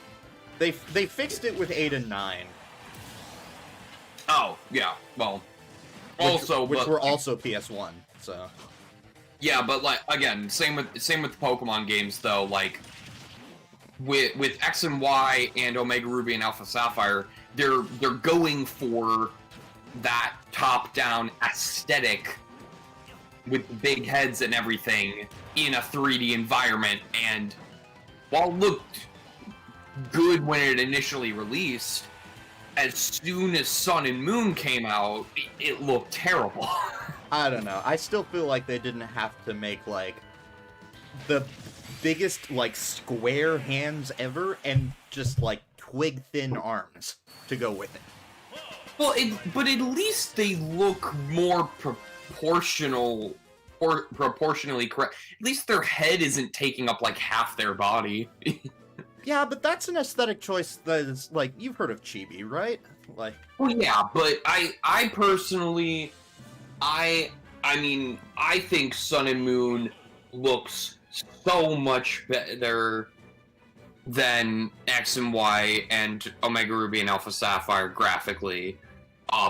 They fixed it with 8 and 9. Oh yeah, well, which were also PS1. So. Yeah, but like again, same with Pokemon games though. Like with X and Y and Omega Ruby and Alpha Sapphire, they're going for that top-down aesthetic with big heads and everything in a 3D environment. And while it looked good when it initially released, as soon as Sun and Moon came out, it looked terrible. I don't know. I still feel like they didn't have to make like the biggest like square hands ever and just like twig thin arms to go with it. Well, but at least they look more proportional or proportionally correct. At least their head isn't taking up like half their body. Yeah, but that's an aesthetic choice that is like, you've heard of chibi, right? Like, well, yeah, but I personally, I mean, I think Sun and Moon looks so much better than X and Y and Omega Ruby and Alpha Sapphire graphically. I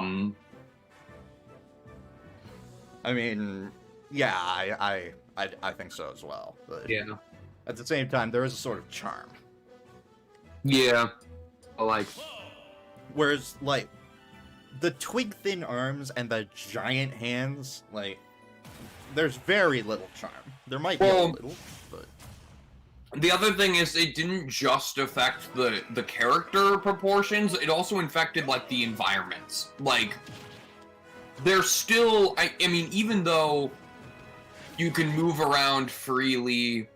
mean, yeah, I think so as well. But yeah. At the same time, there is a sort of charm. Yeah. Like, whereas like the twig thin arms and the giant hands, like, there's very little charm. There might be a little, but the other thing is it didn't just affect the character proportions, it also infected like the environments. Like, there's still I mean, even though you can move around freely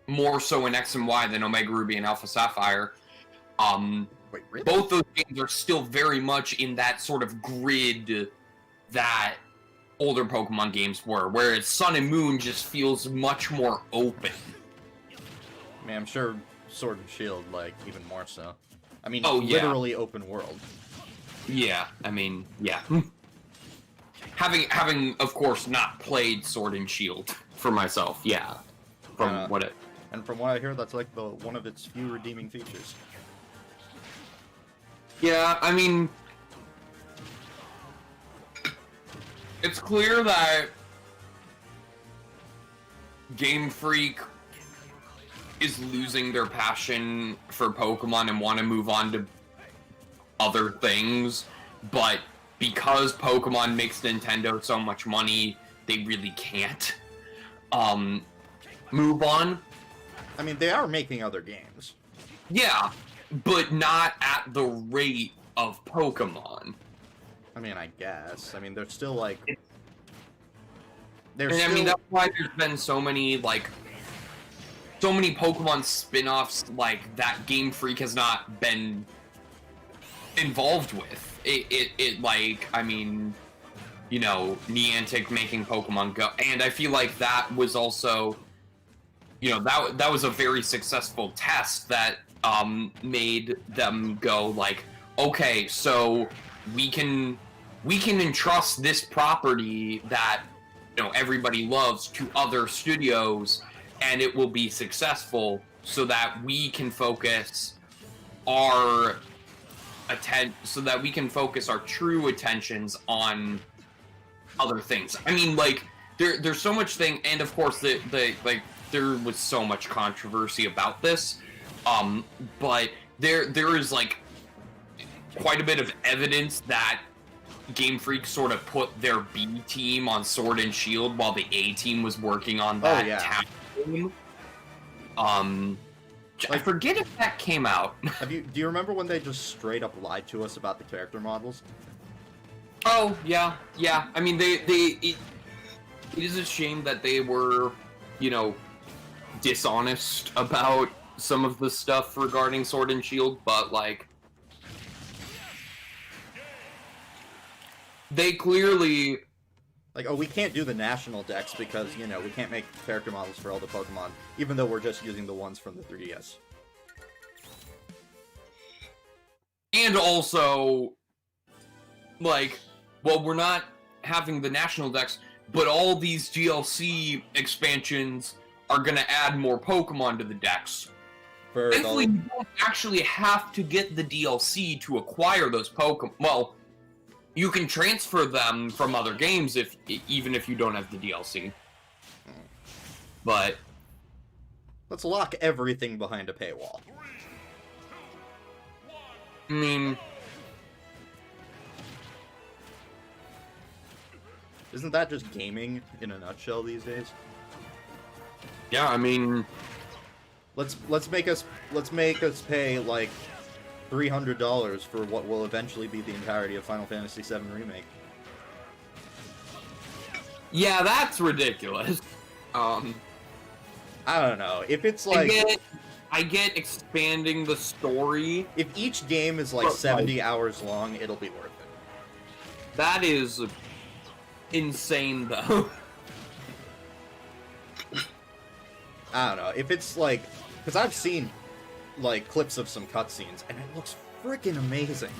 more so in X and Y than Omega Ruby and Alpha Sapphire, wait, really? Both those games are still very much in that sort of grid that older Pokemon games were, whereas Sun and Moon just feels much more open. I mean, I'm sure Sword and Shield, like, even more so. I mean, literally open world. Yeah, I mean, yeah. having of course not played Sword and Shield for myself, yeah. From what I hear, that's like one of its few redeeming features. Yeah, I mean, it's clear that Game Freak is losing their passion for Pokemon and want to move on to other things, but because Pokemon makes Nintendo so much money, they really can't move on. I mean, they are making other games. Yeah, but not at the rate of Pokemon. I mean, I guess. I mean, they're still like... I mean, that's why there's been so many Pokemon spin-offs, like, that Game Freak has not been involved with. It like, I mean, you know, Niantic making Pokemon Go, and I feel like that was also, you know, that was a very successful test that made them go like, okay, so we can we can entrust this property that everybody loves to other studios, and it will be successful, so that we can focus our true attentions on other things. I mean, like, there's so much thing, and of course there was so much controversy about this, but there is like quite a bit of evidence that Game Freak sort of put their B team on Sword and Shield while the A team was working on that town game. I forget if that came out. Do you remember when they just straight up lied to us about the character models? Oh yeah. I mean, it is a shame that they were, dishonest about some of the stuff regarding Sword and Shield, but like, they clearly like, oh, we can't do the national decks because, we can't make character models for all the Pokemon, even though we're just using the ones from the 3DS. And also, like, well, we're not having the national decks, but all these DLC expansions are going to add more Pokemon to the decks. Thankfully, you don't actually have to get the DLC to acquire those Pokemon. Well, you can transfer them from other games even if you don't have the DLC. But let's lock everything behind a paywall. I mean, isn't that just gaming in a nutshell these days? Yeah, I mean, let's make us pay like $300 for what will eventually be the entirety of Final Fantasy VII Remake. Yeah, that's ridiculous. I don't know. If it's like... I get expanding the story. If each game is like 70 hours long, it'll be worth it. That is insane, though. I don't know. If it's like... Because I've seen like clips of some cutscenes, and it looks freaking amazing.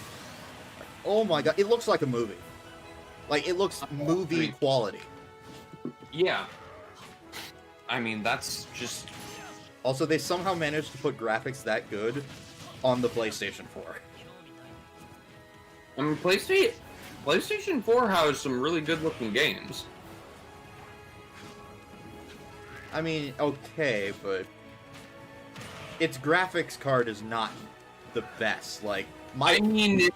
Like, oh my god, it looks like a movie. Like, it looks movie quality. Yeah. I mean, that's just... Also, they somehow managed to put graphics that good on the PlayStation 4. I mean, PlayStation 4 has some really good-looking games. I mean, okay, but its graphics card is not the best. Like, I mean,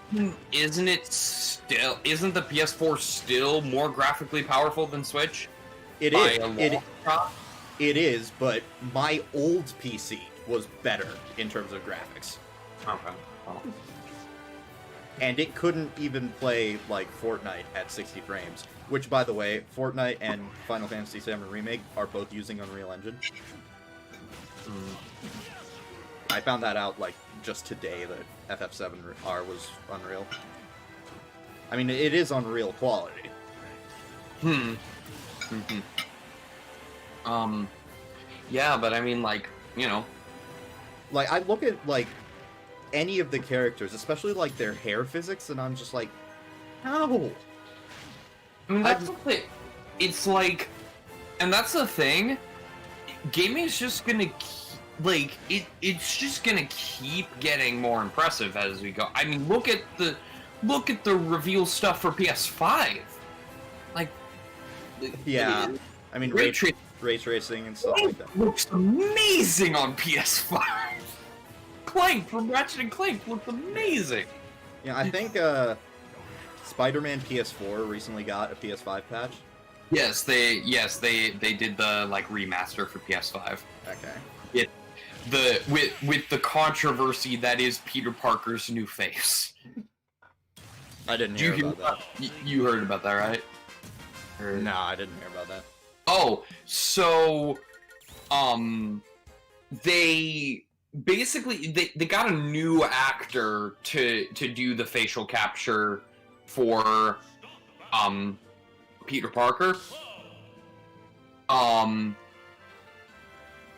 isn't the PS4 still more graphically powerful than Switch? It is, but my old PC was better in terms of graphics. Okay. Oh. And it couldn't even play, like, Fortnite at 60 frames. Which, by the way, Fortnite and Final Fantasy VII Remake are both using Unreal Engine. I found that out, like, just today, that FF7R was Unreal. I mean, it is Unreal quality. Yeah, but I mean, like, Like, I look at, like, any of the characters, especially, like, their hair physics, and I'm just like, how? I mean, that's the thing. It's like, and that's the thing, gaming is just gonna it's just gonna keep getting more impressive as we go. I mean, look at the reveal stuff for PS5. Like, yeah, I mean, ray tracing and stuff like that. Looks amazing on PS5. Clank from Ratchet and Clank looked amazing. Yeah, I think Spider-Man PS4 recently got a PS5 patch. Yes, they did the like remaster for PS5. Okay. With the controversy that is Peter Parker's new face. I didn't hear about that. You heard about that, right? No, I didn't hear about that. Oh, so they basically they got a new actor to do the facial capture for Peter Parker.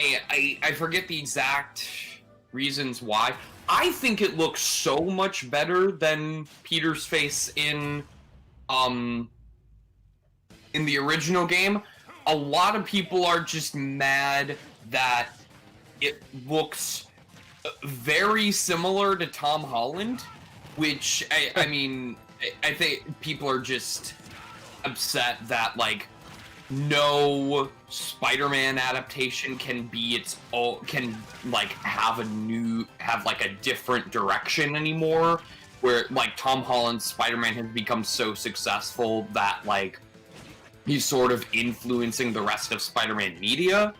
And I forget the exact reasons why. I think it looks so much better than Peter's face in in the original game, a lot of people are just mad that it looks very similar to Tom Holland, which I mean, I think people are just upset that like no Spider-Man adaptation can be its own, can like have like a different direction anymore, where like Tom Holland's Spider-Man has become so successful that like he's sort of influencing the rest of Spider-Man media,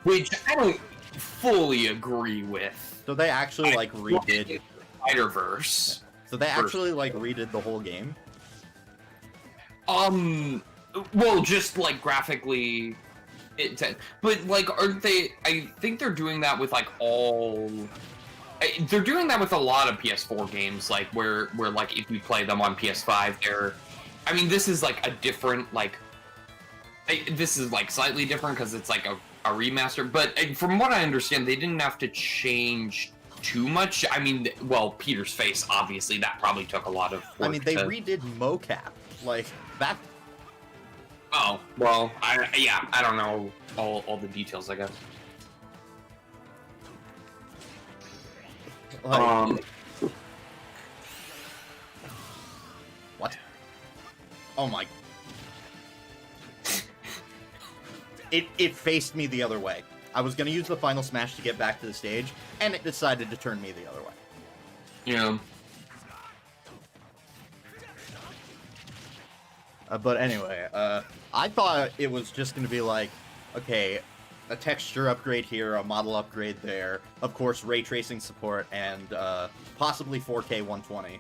which I don't fully agree with. So they actually like redid Spider-Verse. So they actually like redid the whole game? Well, just like graphically, but like, aren't they? I think they're doing that with like they're doing that with a lot of PS4 games, like where like if you play them on PS5, they're. I mean, this is like a different like. This is like slightly different because it's like a remaster, but from what I understand, they didn't have to change too much. I mean, well, Peter's face, obviously, that probably took a lot of work. I mean, they redid mocap, like that. Oh, well, I don't know all the details, I guess. Like, what? Oh my. It faced me the other way. I was gonna use the final smash to get back to the stage, and it decided to turn me the other way. Yeah. But anyway, I thought it was just gonna be like, okay, a texture upgrade here, a model upgrade there, of course ray tracing support, and possibly 4K 120,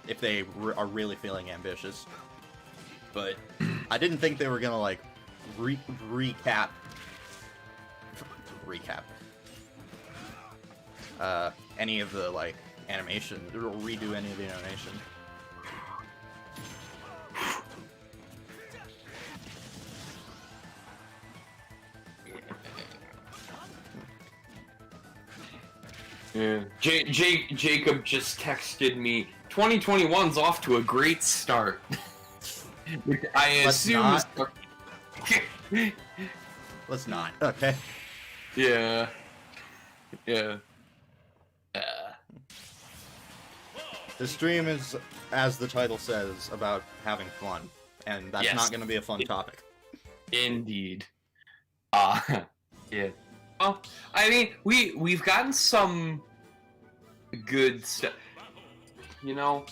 if they are really feeling ambitious. But I didn't think they were gonna like recap any of the like animation, or redo any of the animation. Yeah. Jacob just texted me, 2021's off to a great start. Which I assume is... Let's not. Okay. Yeah. Yeah. The stream is, as the title says, about having fun, and that's not going to be a fun topic. Indeed. Yeah. Well, I mean, we've gotten some good stuff. You know,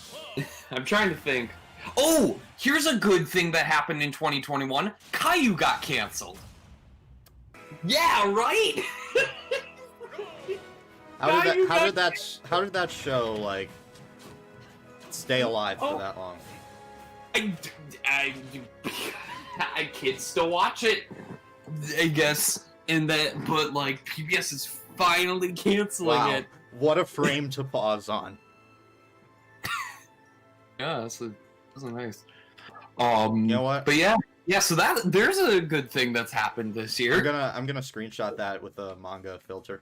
I'm trying to think. Oh, here's a good thing that happened in 2021. Caillou got canceled. Yeah, right. How did that show like stay alive for that long? Kids still watch it, I guess. In that, but like PBS is finally canceling it. What a frame to pause on. Yeah, that's nice. You know what? But yeah. So there's a good thing that's happened this year. I'm gonna screenshot that with a manga filter.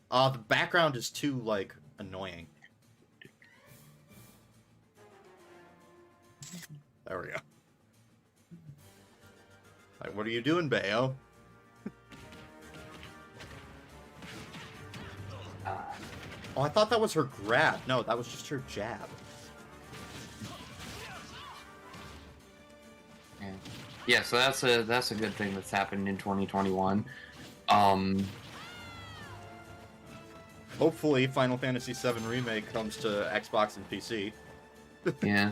The background is too like annoying. There we go. Like, what are you doing, Bayo? Oh, I thought that was her grab. No, that was just her jab. Yeah, so that's a good thing that's happened in 2021. Hopefully, Final Fantasy VII Remake comes to Xbox and PC. Yeah.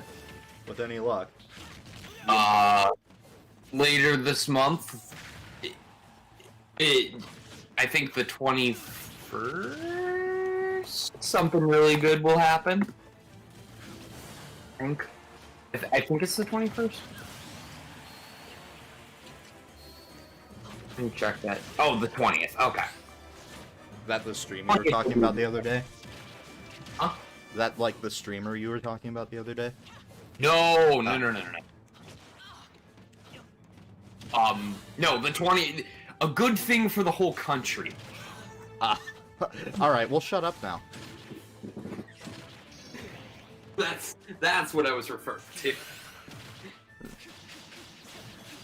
With any luck. Later this month, I think the 21st, something really good will happen. I think it's the 21st. Let me check that. Oh, the 20th. Okay. Is that the streamer you were talking about the other day? Huh? Is that like the streamer you were talking about the other day? No. No, the 20th. A good thing for the whole country. Alright, we'll shut up now. That's what I was referring to.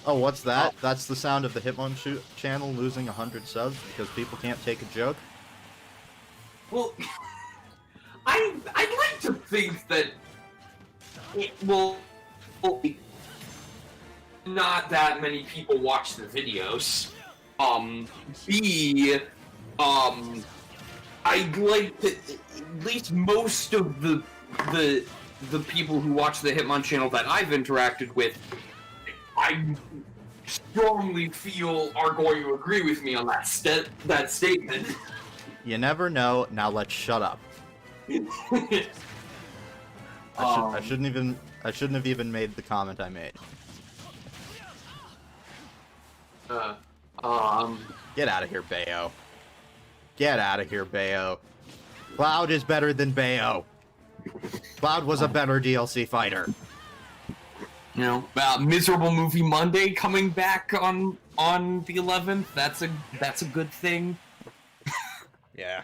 Oh, what's that? That's the sound of the Hitmonchan channel losing 100 subs because people can't take a joke? Well, I'd like to think that it will not that many people watch the videos. B, I'd like to at least most of the people who watch the Hitmon channel that I've interacted with, I strongly feel are going to agree with me on that statement. You never know. Now let's shut up. I shouldn't have even made the comment I made. Get out of here, Bayo. Get out of here, Bayo. Cloud is better than Bayo. Cloud was a better DLC fighter. You know, Miserable Movie Monday coming back on the 11th. That's a good thing. Yeah.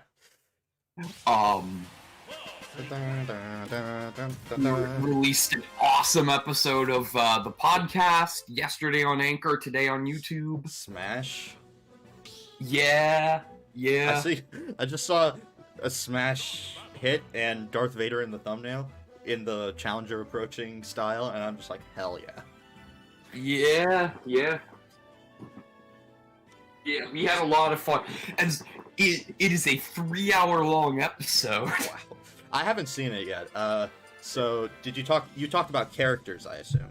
Released an awesome episode of the podcast yesterday on Anchor, today on YouTube. Smash. Yeah. I just saw a Smash hit and Darth Vader in the thumbnail in the challenger approaching style, and I'm just like, hell yeah. Yeah, we had a lot of fun. And it is a 3-hour-long episode. Wow. I haven't seen it yet. So did you talked about characters, I assume?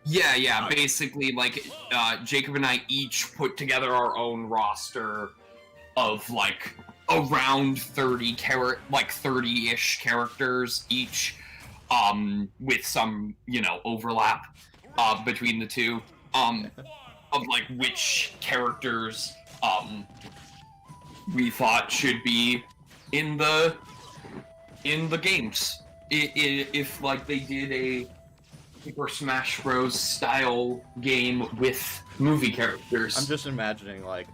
Yeah. Basically, like, Jacob and I each put together our own roster of, like, around 30-ish characters each, with some, overlap, between the two, of, like, which characters, we thought should be in the games. If like they did a Super Smash Bros. Style game with movie characters. I'm just imagining like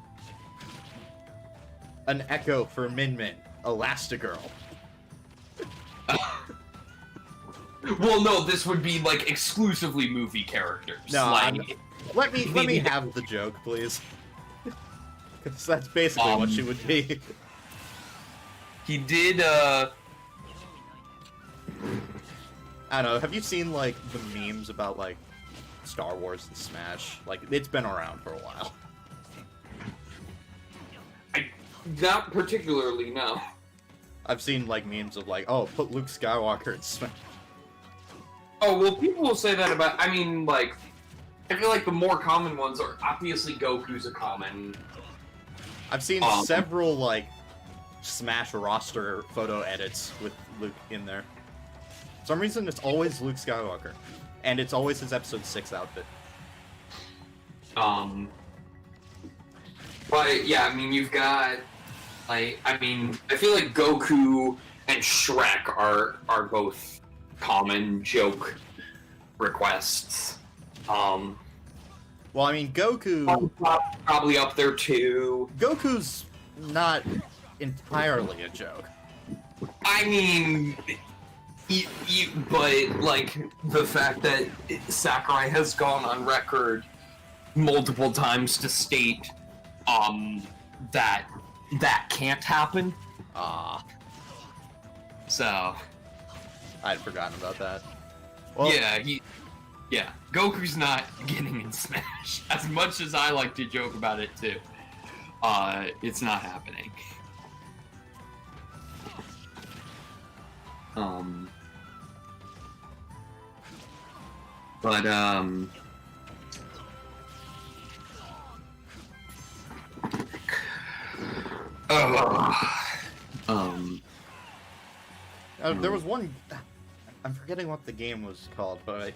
an Echo for Min Min, Elastigirl. Well, no, this would be like exclusively movie characters. No, like, let me have the joke, please. Because that's basically what she would be. He did. I don't know. Have you seen like the memes about like Star Wars and Smash? Like it's been around for a while. Not particularly, no. I've seen like memes of like, oh, put Luke Skywalker in Smash. Oh well, people will say that about. I mean, like, I feel like the more common ones are obviously Goku's a common. I've seen several like Smash roster photo edits with Luke in there. For some reason, it's always Luke Skywalker, and it's always his Episode 6 outfit. But yeah, I mean, you've got like, I feel like Goku and Shrek are both common joke requests. Well, I mean, Goku probably up there too. Goku's not entirely a joke. I mean, but like the fact that Sakurai has gone on record multiple times to state that can't happen. So I'd forgotten about that. Well, yeah, Goku's not getting in Smash. As much as I like to joke about it too, it's not happening. There was one. I'm forgetting what the game was called, but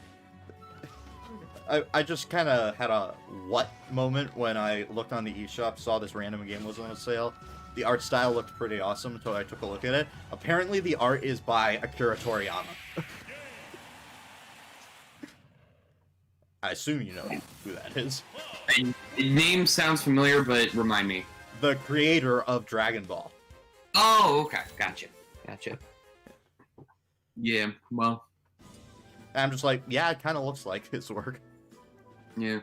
I just kind of had a what moment when I looked on the eShop, saw this random game was on sale. The art style looked pretty awesome until I took a look at it. Apparently, the art is by Akira Toriyama. I assume you know who that is. The name sounds familiar, but remind me. The creator of Dragon Ball. Oh, okay. Gotcha. Yeah, well, And I'm just like, yeah, it kind of looks like his work. yeah.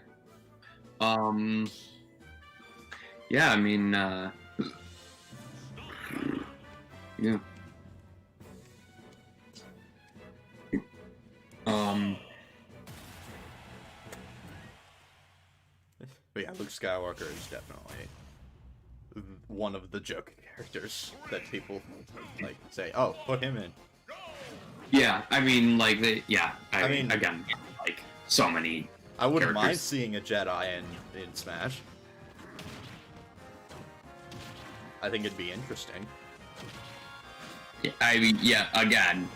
Yeah, I mean, yeah. But yeah, Luke Skywalker is definitely one of the joke characters that people like say, "Oh, put him in." Yeah, I mean, like, I mean, mean, again, like, so many. I wouldn't mind characters. seeing a Jedi in Smash. I think it'd be interesting. I mean, yeah, again,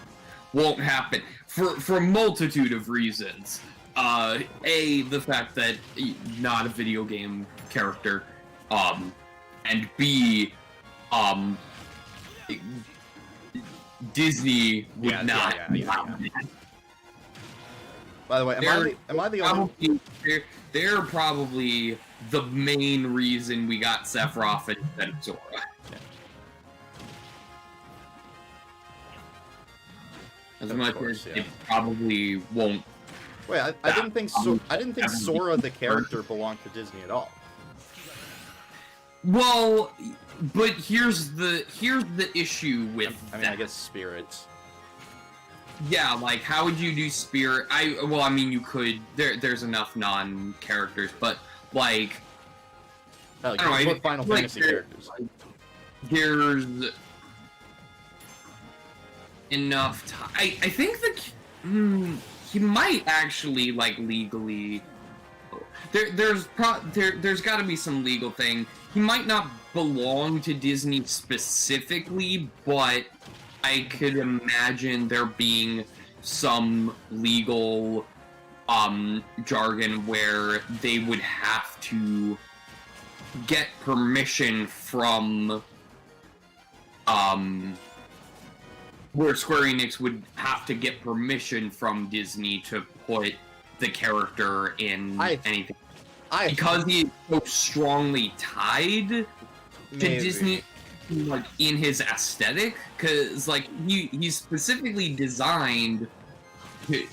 won't happen for a multitude of reasons. The fact that not a video game character, and B, Disney would not. Yeah. By the way, am I the only? They're probably the main reason we got Sephiroth instead of Zora. As much as it probably won't. Wait, I didn't think I didn't think Sora the character belonged to Disney at all. Well, but here's the issue with I mean, that. I guess Spirits. Yeah, like how would you do Spirit? I mean, you could. There's enough non-characters, but like Hell, I don't know, you put Final like, Fantasy characters. there's enough time. I think he might actually like legally. There's got to be some legal thing. He might not belong to Disney specifically, but I could imagine there being some legal jargon where they would have to get permission from where Square Enix would have to get permission from Disney to put the character in anything. Because he is so strongly tied to Disney, like in his aesthetic, because like he's specifically designed,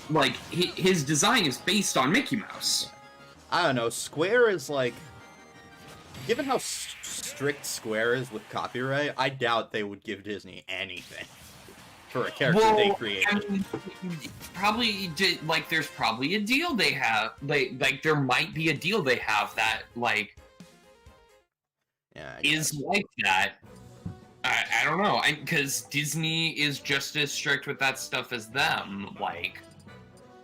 like his design is based on Mickey Mouse. I don't know. Square is like, given how strict Square is with copyright, I doubt they would give Disney anything for a character they created. I mean, probably like there's probably a deal they have. Like there might be a deal they have that like is like that. I don't know, because Disney is just as strict with that stuff as them, like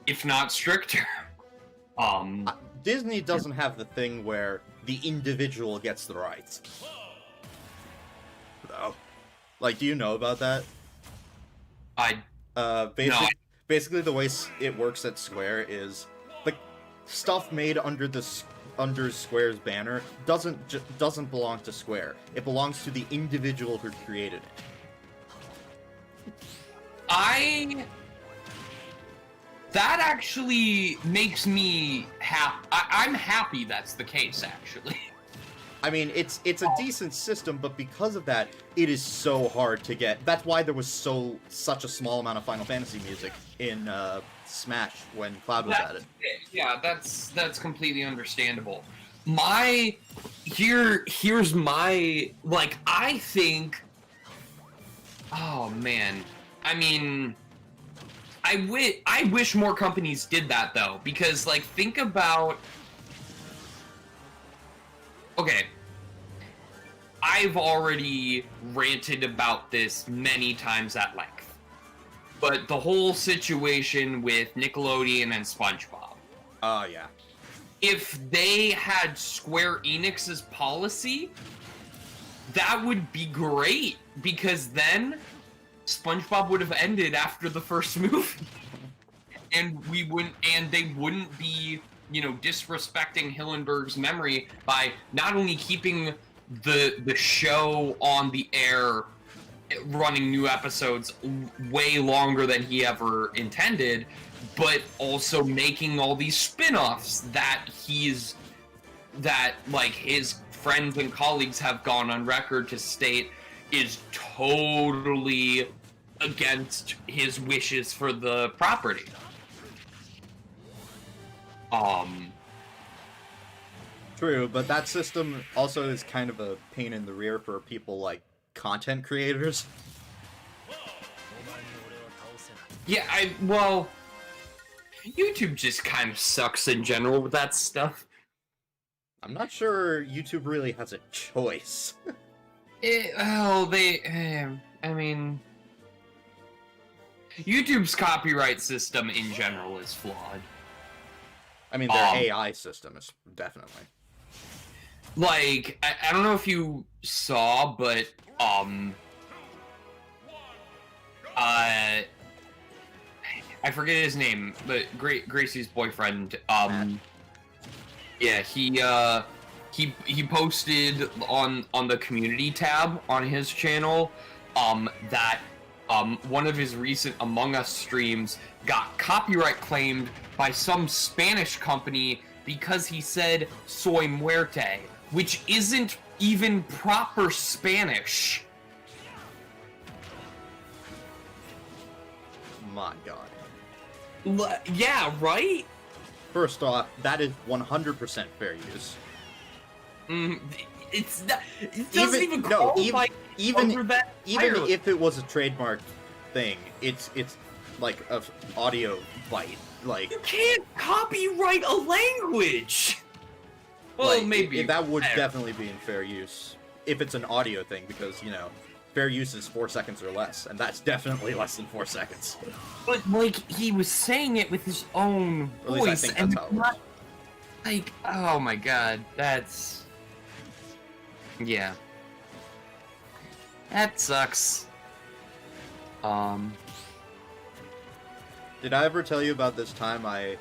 if not stricter. Disney doesn't have the thing where the individual gets the rights. Though, like, do you know about that? Basically the way it works at Square is the stuff made under Square's banner doesn't belong to Square. It belongs to the individual who created it. That actually makes me happy. I'm happy that's the case, actually. I mean, it's a decent system, but because of that, it is so hard to get. That's why there was such a small amount of Final Fantasy music in Smash when Cloud was at it. Yeah, that's completely understandable. Here's my like. I think. Oh man, I mean, I wish more companies did that though, because like think about. Okay. I've already ranted about this many times at length. But the whole situation with Nickelodeon and SpongeBob. Oh, yeah. If they had Square Enix's policy, that would be great, because then SpongeBob would have ended after the first movie. And they wouldn't be, disrespecting Hillenburg's memory by not only keeping the show on the air, running new episodes way longer than he ever intended, but also making all these spin-offs that his friends and colleagues have gone on record to state is totally against his wishes for the property. True, but that system also is kind of a pain in the rear for people like content creators. Yeah, well, YouTube just kind of sucks in general with that stuff. I'm not sure YouTube really has a choice. I mean, YouTube's copyright system in general is flawed. I mean, their AI system is definitely. Like, I don't know if you saw, but, I forget his name, but Gracie's boyfriend, yeah, he posted on the community tab on his channel, that, one of his recent Among Us streams got copyright claimed by some Spanish company because he said soy muerte, which isn't even proper Spanish. My God. Yeah, right? First off, that is 100% fair use. It's not, it doesn't even qualify under that even entirely. if it was a trademark thing, it's like a audio bite. Like, You can't copyright a language! Well, like, maybe. that would definitely be in fair use if it's an audio thing, because fair use is 4 seconds or less, and that's definitely less than 4 seconds. But, like, he was saying it with his own Or at least I voice, think and that's how it was. not, like, oh my god, that's... Yeah. That sucks. Did I ever tell you about this time I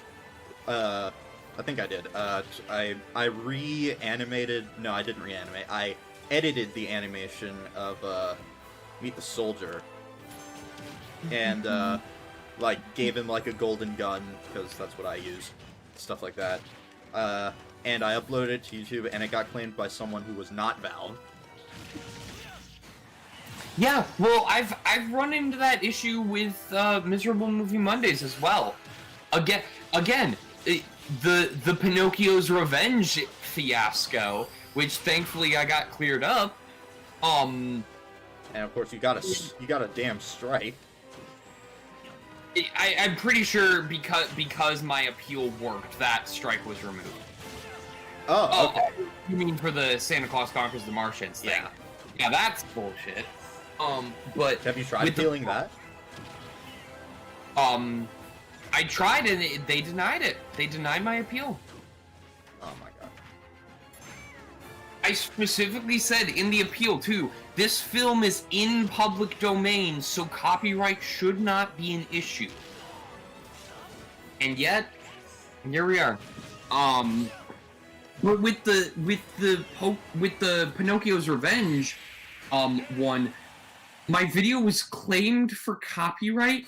think I did. I reanimated. No, I didn't reanimate. I edited the animation of Meet the Soldier, and like gave him like a golden gun because that's what I use, stuff like that. And I uploaded it to YouTube, and it got claimed by someone who was not Valve. Yeah, well, I've run into that issue with Miserable Movie Mondays as well. Again, the Pinocchio's Revenge fiasco, which thankfully I got cleared up. And of course, you got a damn strike. I'm pretty sure because my appeal worked, that strike was removed. Oh, okay. You mean for the Santa Claus Conquers the Martians thing? Yeah, that's bullshit. But Have you tried appealing that? I tried and they denied it. They denied my appeal. Oh my god. I specifically said in the appeal too, this film is in public domain, so copyright should not be an issue. And yet, here we are. But with the Pinocchio's Revenge, one, my video was claimed for copyright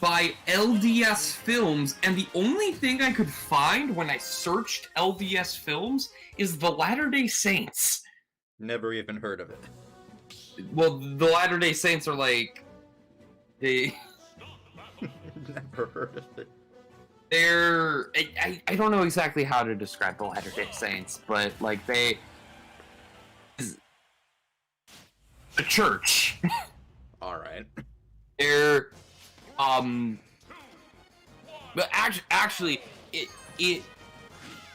by LDS Films, and the only thing I could find when I searched LDS Films is the Latter-day Saints. Never even heard of it. Well, the Latter-day Saints are like... They... Never heard of it. They're... I don't know exactly how to describe the Latter-day Saints, but, like, they... A church. Alright. They're... But actually, it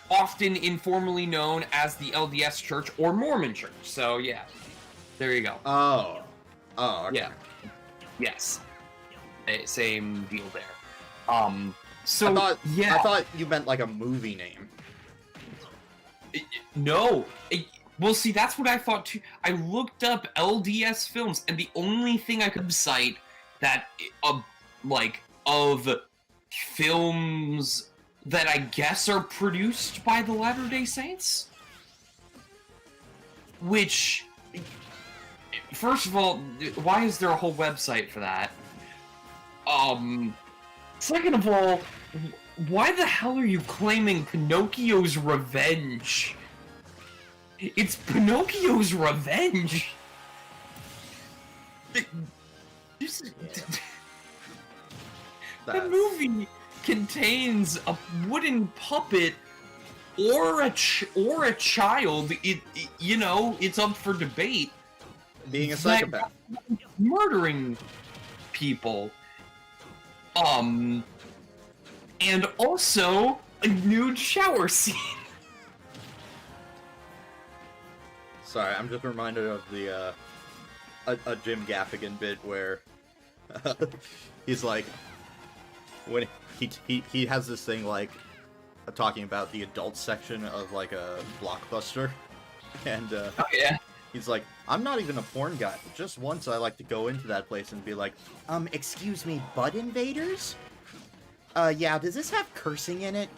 often informally known as the LDS Church or Mormon Church. So yeah, there you go. Oh, okay. Yeah, yes, same deal there. So I yeah, thought you meant like a movie name. No. Well, see, that's what I thought too. I looked up LDS Films, and the only thing I could cite that of films that I guess are produced by the Latter-day Saints, which, first of all, why is there a whole website for that? Second of all, why the hell are you claiming Pinocchio's Revenge? It's Pinocchio's Revenge. Just, the That's- movie contains a wooden puppet or a child. You know, it's up for debate. Being a psychopath. Murdering people. And also a nude shower scene. Sorry, I'm just reminded of the a Jim Gaffigan bit where he's like, when he has this thing like talking about the adult section of like a Blockbuster, and Oh yeah. he's like, I'm not even a porn guy. Just once I like to go into that place and be like, excuse me, butt invaders? Yeah, does this have cursing in it?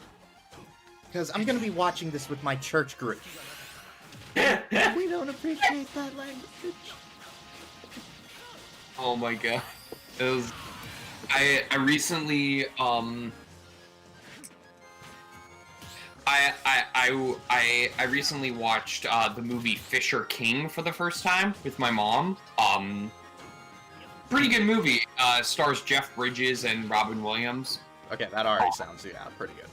Because I'm gonna be watching this with my church group. We don't appreciate that language. Oh my god. It was. I recently I recently watched the movie Fisher King for the first time with my mom. Pretty good movie. Stars Jeff Bridges and Robin Williams. Okay, that already sounds, yeah, pretty good.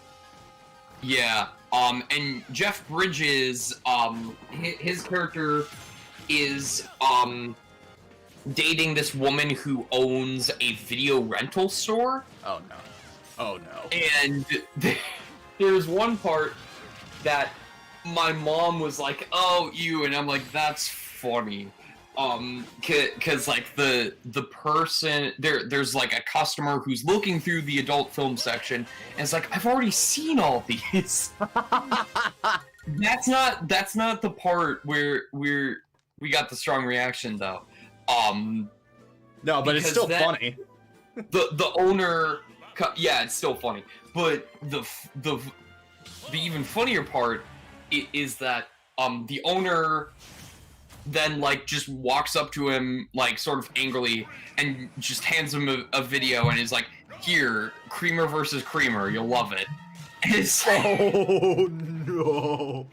Yeah. And Jeff Bridges, his character is dating this woman who owns a video rental store. Oh no. Oh no. And there's one part that my mom was like, "Oh, you," and I'm like, "That's funny." Cause like the person there's like a customer who's looking through the adult film section and it's like, I've already seen all these. That's not the part where we got the strong reaction though. No, but it's still funny. The owner, yeah, it's still funny. But the even funnier part is that the owner then like just walks up to him like sort of angrily and just hands him a video and is like, "Here, Creamer versus Creamer, you'll love it." And it's like, Oh no.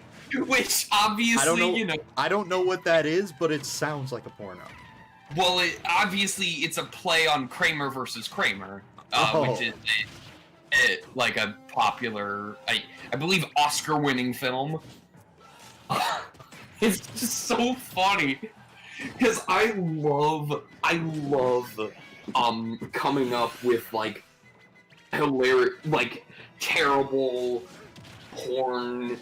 which obviously, I don't know, you know, I don't know what that is, but it sounds like a porno. well, obviously it's a play on Kramer versus Kramer, which is like a popular, I believe, Oscar-winning film. It's just so funny because I love coming up with like hilarious, like terrible porn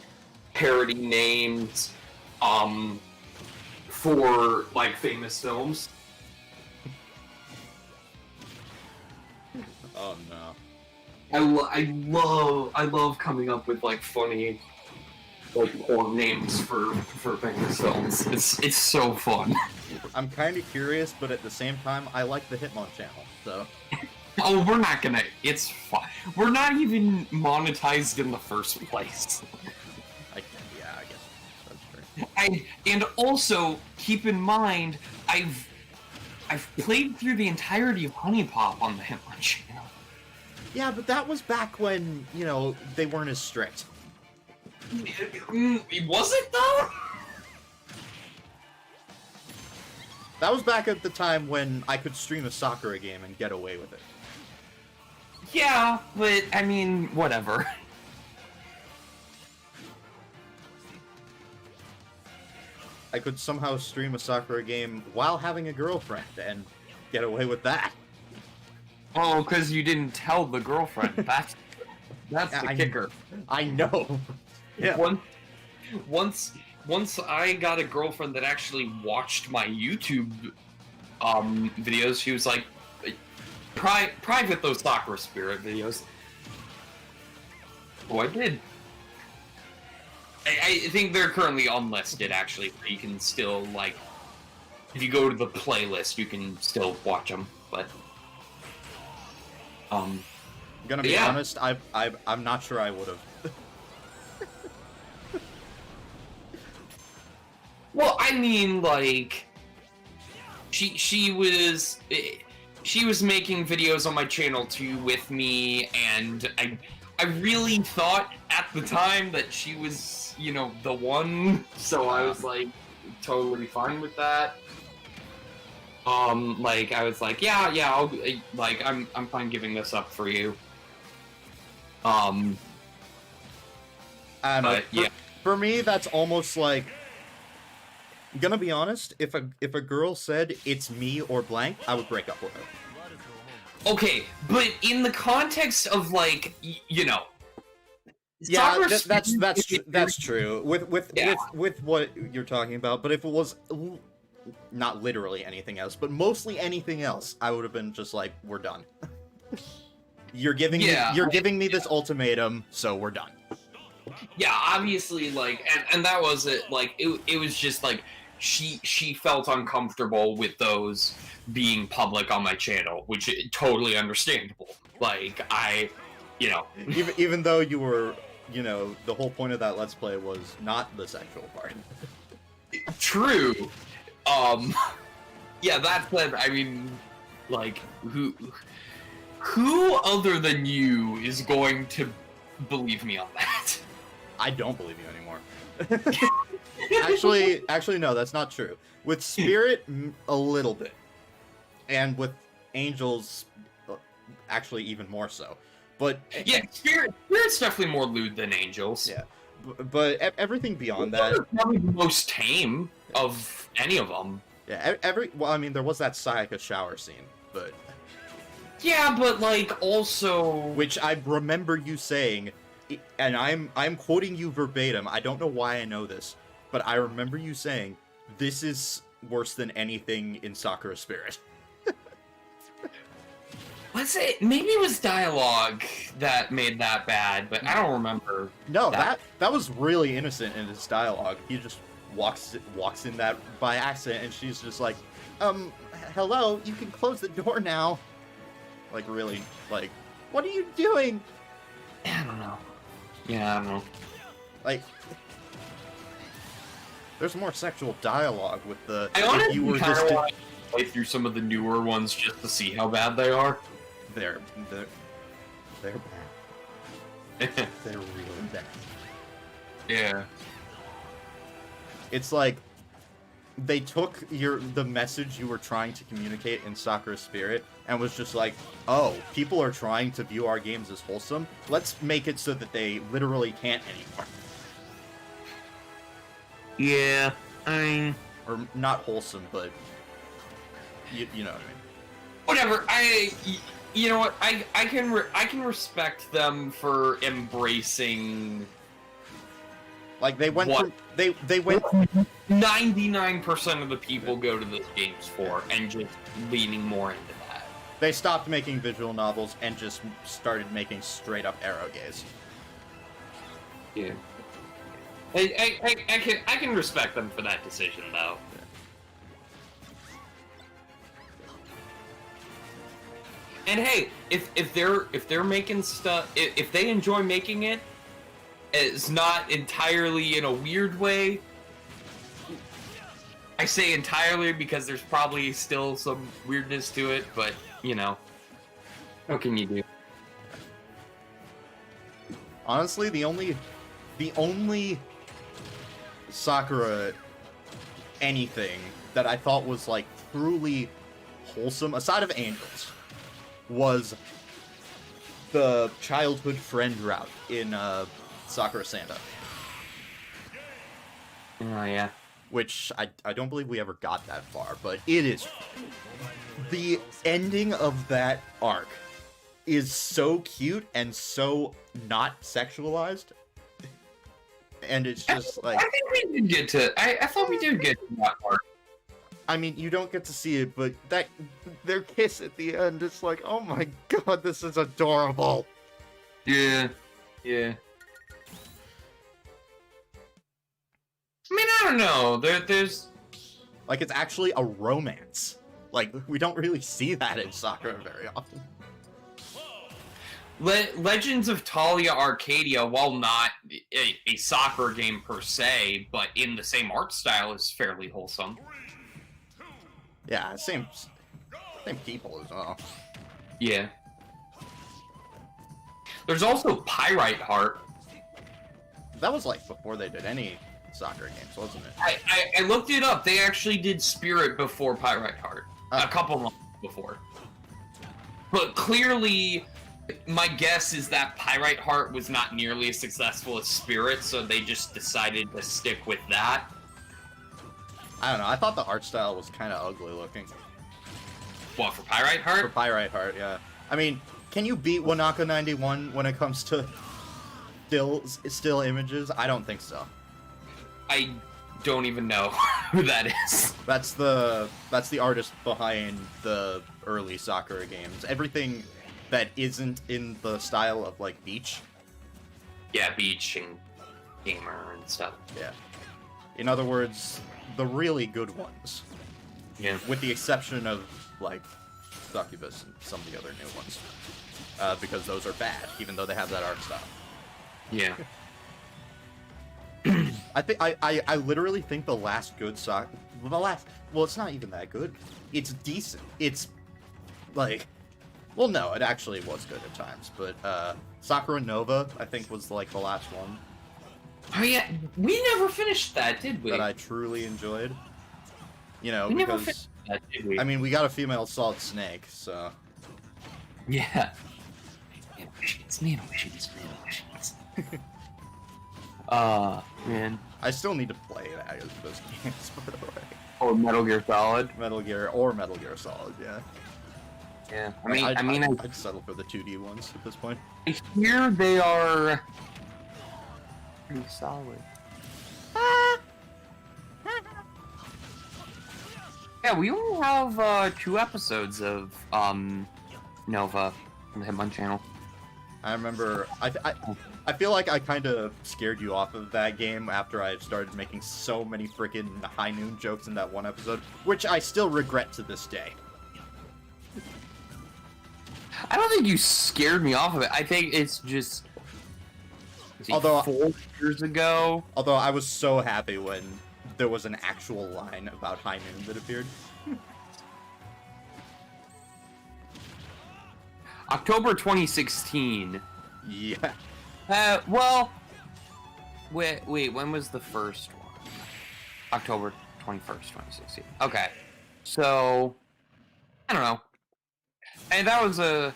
parody names for like famous films. Oh no. I love coming up with like funny like porn names for famous films. It's so fun. I'm kind of curious, but at the same time, I like the Hitmon channel, so. Oh, we're not gonna. It's fine. We're not even monetized in the first place. Yeah, I guess that's true. And also keep in mind, I've played through the entirety of Honey Pop on the Hitmon channel. Yeah, but that was back when, you know, they weren't as strict. Was it though? That was back at the time when I could stream a Sakura game and get away with it. Yeah, but I mean, whatever. I could somehow stream a Sakura game while having a girlfriend and get away with that. Oh, because you didn't tell the girlfriend. That's the kicker. I know. Yeah. Once I got a girlfriend that actually watched my YouTube videos, she was like, private those Sakura Spirit videos. Oh, I did. I think they're currently unlisted, actually. You can still, like, if you go to the playlist, you can still watch them, but... I'm gonna be honest, I'm not sure I would've. Well, I mean, like, she was making videos on my channel too with me, and I really thought at the time that she was, you know, the one. So I was like totally fine with that. Like I was like, yeah, I'll like I'm fine giving this up for you. I don't know. But yeah, For me, that's almost like. Gonna be honest, if a girl said it's me or blank, I would break up with her. okay, but in the context of like you know, Yeah, Sakura that's true. With Yeah. with what you're talking about, but if it was not literally anything else, but mostly anything else, I would have been just like, we're done. You're giving me this ultimatum, so we're done. Yeah, obviously, like, and that was it. Like, it was just like she felt uncomfortable with those being public on my channel, which is totally understandable. Like, you know, even though you were, you know, the whole point of that let's play was not the sexual part. true. Yeah, that said, I mean, like, who other than you is going to believe me on that? I don't believe you anymore. actually, no, that's not true. With Spirit, a little bit, and with Angels, actually even more so. But Yeah, Spirit's definitely more lewd than Angels. yeah, but everything beyond that, They're probably the most tame of any of them. yeah, well, I mean, there was that Sayaka shower scene, but Yeah, but like also, which I remember you saying, and I'm quoting you verbatim. I don't know why I know this, but I remember you saying this is worse than anything in Sakura Spirit. was it? Maybe it was dialogue that made that bad, but I don't remember. No, that was really innocent in his dialogue. He just walks in that by accident, and she's just like, hello, you can close the door now. Like, really, like, what are you doing? I don't know. Yeah, I don't know. Like, there's more sexual dialogue with the. I if honestly you were kind just of to- want to play through some of the newer ones just to see how bad they are. They're bad. They're really bad. Yeah. It's like they took the message you were trying to communicate in Sakura Spirit and was just like, oh, people are trying to view our games as wholesome. Let's make it so that they literally can't anymore. Yeah, I mean, Or not wholesome, but you know what I mean. whatever. You know what? I can respect them for embracing Like they went What? from they went 99% of the people go to those games for, and just leaning more into that. they stopped making visual novels and just started making straight up arrow gaze. Yeah. I can respect them for that decision though. And hey, if they're making stuff, if they enjoy making it, it's not entirely in a weird way. I say entirely because there's probably still some weirdness to it, but you know, what can you do? Honestly, the only Sakura anything that I thought was like truly wholesome, aside of Angels, was the childhood friend route in Sakura Santa, Oh yeah. which I don't believe we ever got that far, but it is the ending of that arc is so cute and so not sexualized. And it's just like, I think we did get to. I thought we did get to that part. I mean, you don't get to see it, but their kiss at the end, it's like, oh my god, this is adorable. Yeah. Yeah. I mean, I don't know. There's. Like, it's actually a romance. Like, we don't really see that in Sakura very often. Legends of Talia Arcadia, while not a soccer game per se, but in the same art style, is fairly wholesome. Yeah, same people as well. Yeah. There's also Pyrite Heart. That was like before they did any soccer games, wasn't it? I looked it up. They actually did Spirit before Pyrite Heart. a couple months before. But clearly, my guess is that Pyrite Heart was not nearly as successful as Spirit, so they just decided to stick with that. I don't know. I thought the art style was kind of ugly looking. What, for Pyrite Heart? For Pyrite Heart, yeah. I mean, can you beat Wanaka 91 when it comes to still images? I don't think so. I don't even know who that is. That's the artist behind the early Sakura games. Everything that isn't in the style of like Beach. Yeah, Beach and Gamer and stuff. Yeah. In other words, the really good ones. Yeah. With the exception of like Succubus and some of the other new ones. Because those are bad, even though they have that art style. Yeah. I literally think the last good well, it's not even that good. It's decent. It's like, well, no, it actually was good at times, but Sakura Nova, I think, was like the last one Oh yeah, we never finished that, did we? that I truly enjoyed. You know, we never because finished that, did we? I mean, we got a female Solid Snake, so yeah. Nano machines. Man. I still need to play those games, by the way. Or Metal Gear Solid. Metal Gear or Metal Gear Solid, yeah. Yeah. I'd settle for the 2D ones at this point. I hear they are pretty solid. Yeah, we only have 2 episodes of Nova on the Hitmon channel. I remember, I feel like I kind of scared you off of that game after I started making so many freaking High Noon jokes in that one episode, which I still regret to this day. I don't think you scared me off of it. I think it's just... Although 4 years ago? Although I was so happy when there was an actual line about High Noon that appeared. October 2016. Yeah. Well... Wait, when was the first one? October 21st, 2016. Okay. So... I don't know. And that was a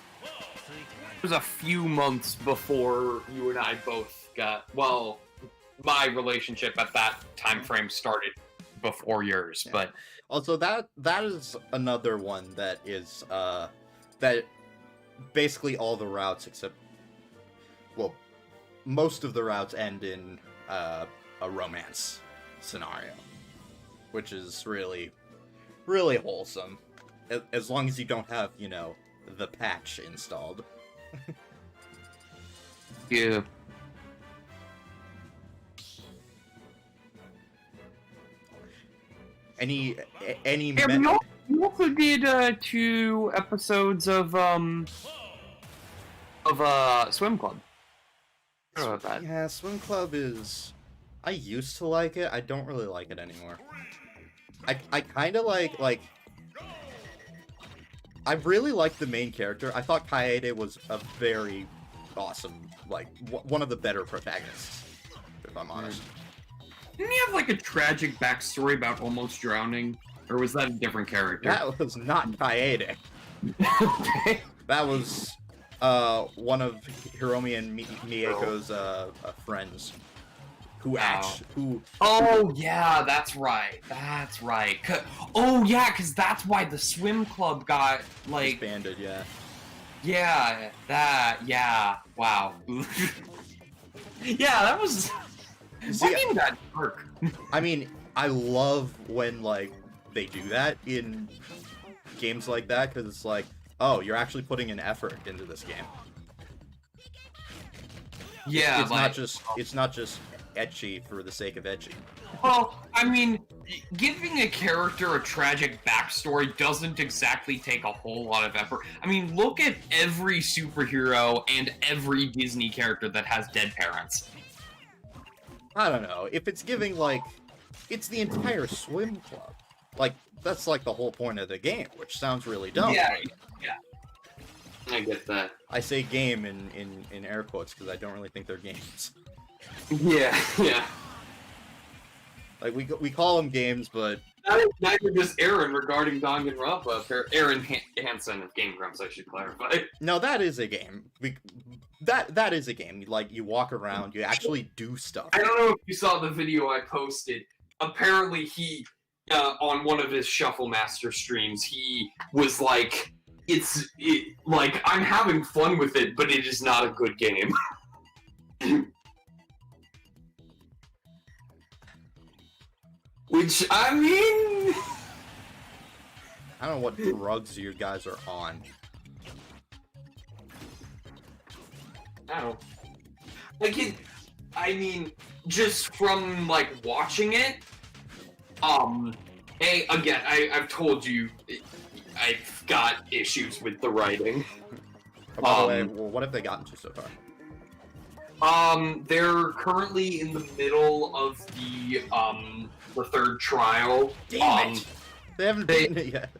few months before you and I both got, well, my relationship at that time frame started before yours, Yeah. but Also, that is another one that is, that basically all the routes except, well, most of the routes end in, a romance scenario. Which is really, really wholesome. As long as you don't have, you know, the patch installed. yeah. Any Yeah, we also did 2 episodes of Swim Club. I don't know about that. Yeah, Swim Club is... I used to like it, I don't really like it anymore. I kind of like... I really liked the main character. I thought Kaede was a very awesome, like, one of the better protagonists, if I'm honest. Didn't he have like a tragic backstory about almost drowning? Or was that a different character? That was not Kaede. Okay. That was one of Hiromi and Mieko's friends. Who Oh yeah, that's right. That's right. Oh yeah, because that's why the swim club got like disbanded, yeah. Yeah, yeah. Wow. Yeah, that was. See, What game got dark? I mean, I love when like they do that in games like that because it's like, oh, you're actually putting an effort into this game. Yeah, it's not just ecchi for the sake of ecchi. Well, I mean, giving a character a tragic backstory doesn't exactly take a whole lot of effort. I mean, look at every superhero and every Disney character that has dead parents. I don't know. If it's giving, like... It's the entire swim club. Like, that's like the whole point of the game, which sounds really dumb. Yeah. I get that. I say game in air quotes because I don't really think they're games. Yeah. Like, we call them games, but neither does Aaron regarding Danganronpa. Aaron Hansen of Game Grumps, I should clarify. No, that is a game. That is a game. Like, you walk around, you actually do stuff. I don't know if you saw the video I posted. Apparently, he on one of his Shuffle Master streams, he was like, like I'm having fun with it, but it is not a good game. Which, I mean... I don't know what drugs you guys are on. I don't... Like, I mean, just from, like, watching it, again, I've told you, I've got issues with the writing. Oh, by the way, well, what have they gotten to so far? They're currently in the middle of the third trial. Damn it! They haven't beaten it yet.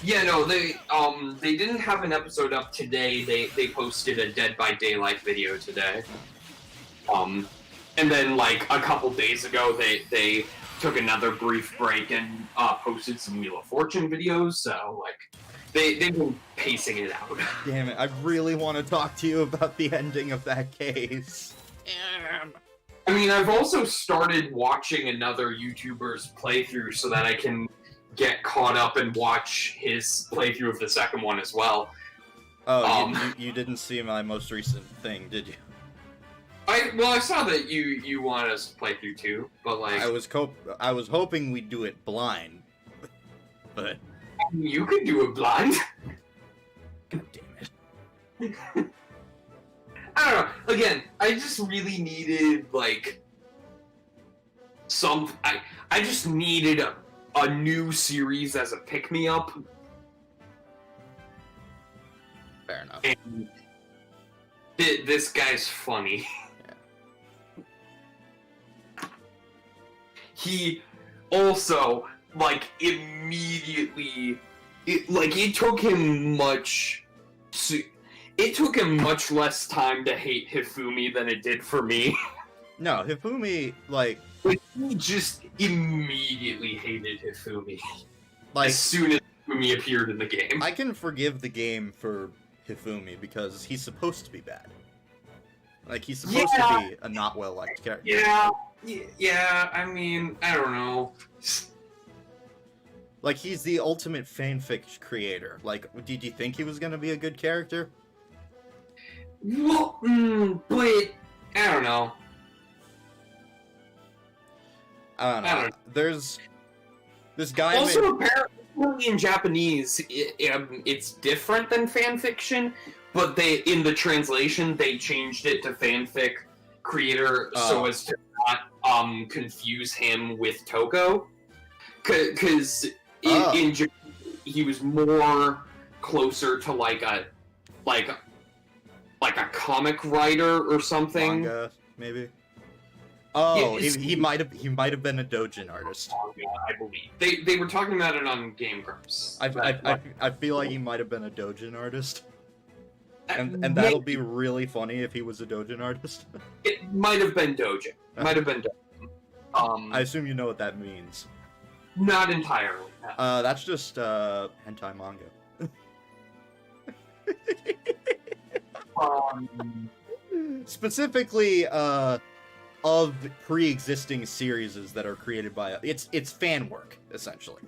Yeah, no, they didn't have an episode up today. They posted a Dead by Daylight video today. And then like a couple days ago, they took another brief break and posted some Wheel of Fortune videos. So like, they've been pacing it out. Damn it! I really want to talk to you about the ending of that case. Damn. I mean, I've also started watching another YouTuber's playthrough so that I can get caught up and watch his playthrough of the second one as well. Oh, you didn't see my most recent thing, did you? I saw that you want us to play through too, but like I was hoping we'd do it blind, but you could do it blind. God damn it! I don't know. Again, I just really needed like some. I just needed a new series as a pick me up. Fair enough. And this guy's funny. Yeah. He also like immediately. It took him much. It took him much less time to hate Hifumi than it did for me. No, Hifumi, like he just immediately hated Hifumi. Like, as soon as Hifumi appeared in the game. I can forgive the game for Hifumi because he's supposed to be bad. Like, he's supposed to be a not well-liked character. Yeah, I mean, I don't know. Like, he's the ultimate fanfic creator. Like, did you think he was gonna be a good character? Well, but I don't know. I don't know. There's this guy. Also, apparently in Japanese, it's different than fanfiction, but in the translation they changed it to fanfic creator so as to not confuse him with Toko, because in Japan he was more closer to like a comic writer or something. Manga, maybe. Oh, yeah, he might have been a doujin artist. I believe they were talking about it on Game Grumps. I feel like he might have been a doujin artist, and that'll be really funny if he was a doujin artist. It might have been doujin. Might have been doujin. I assume you know what that means. Not entirely. No. That's just hentai manga. Specifically, of pre-existing series that are created by it's fan work essentially.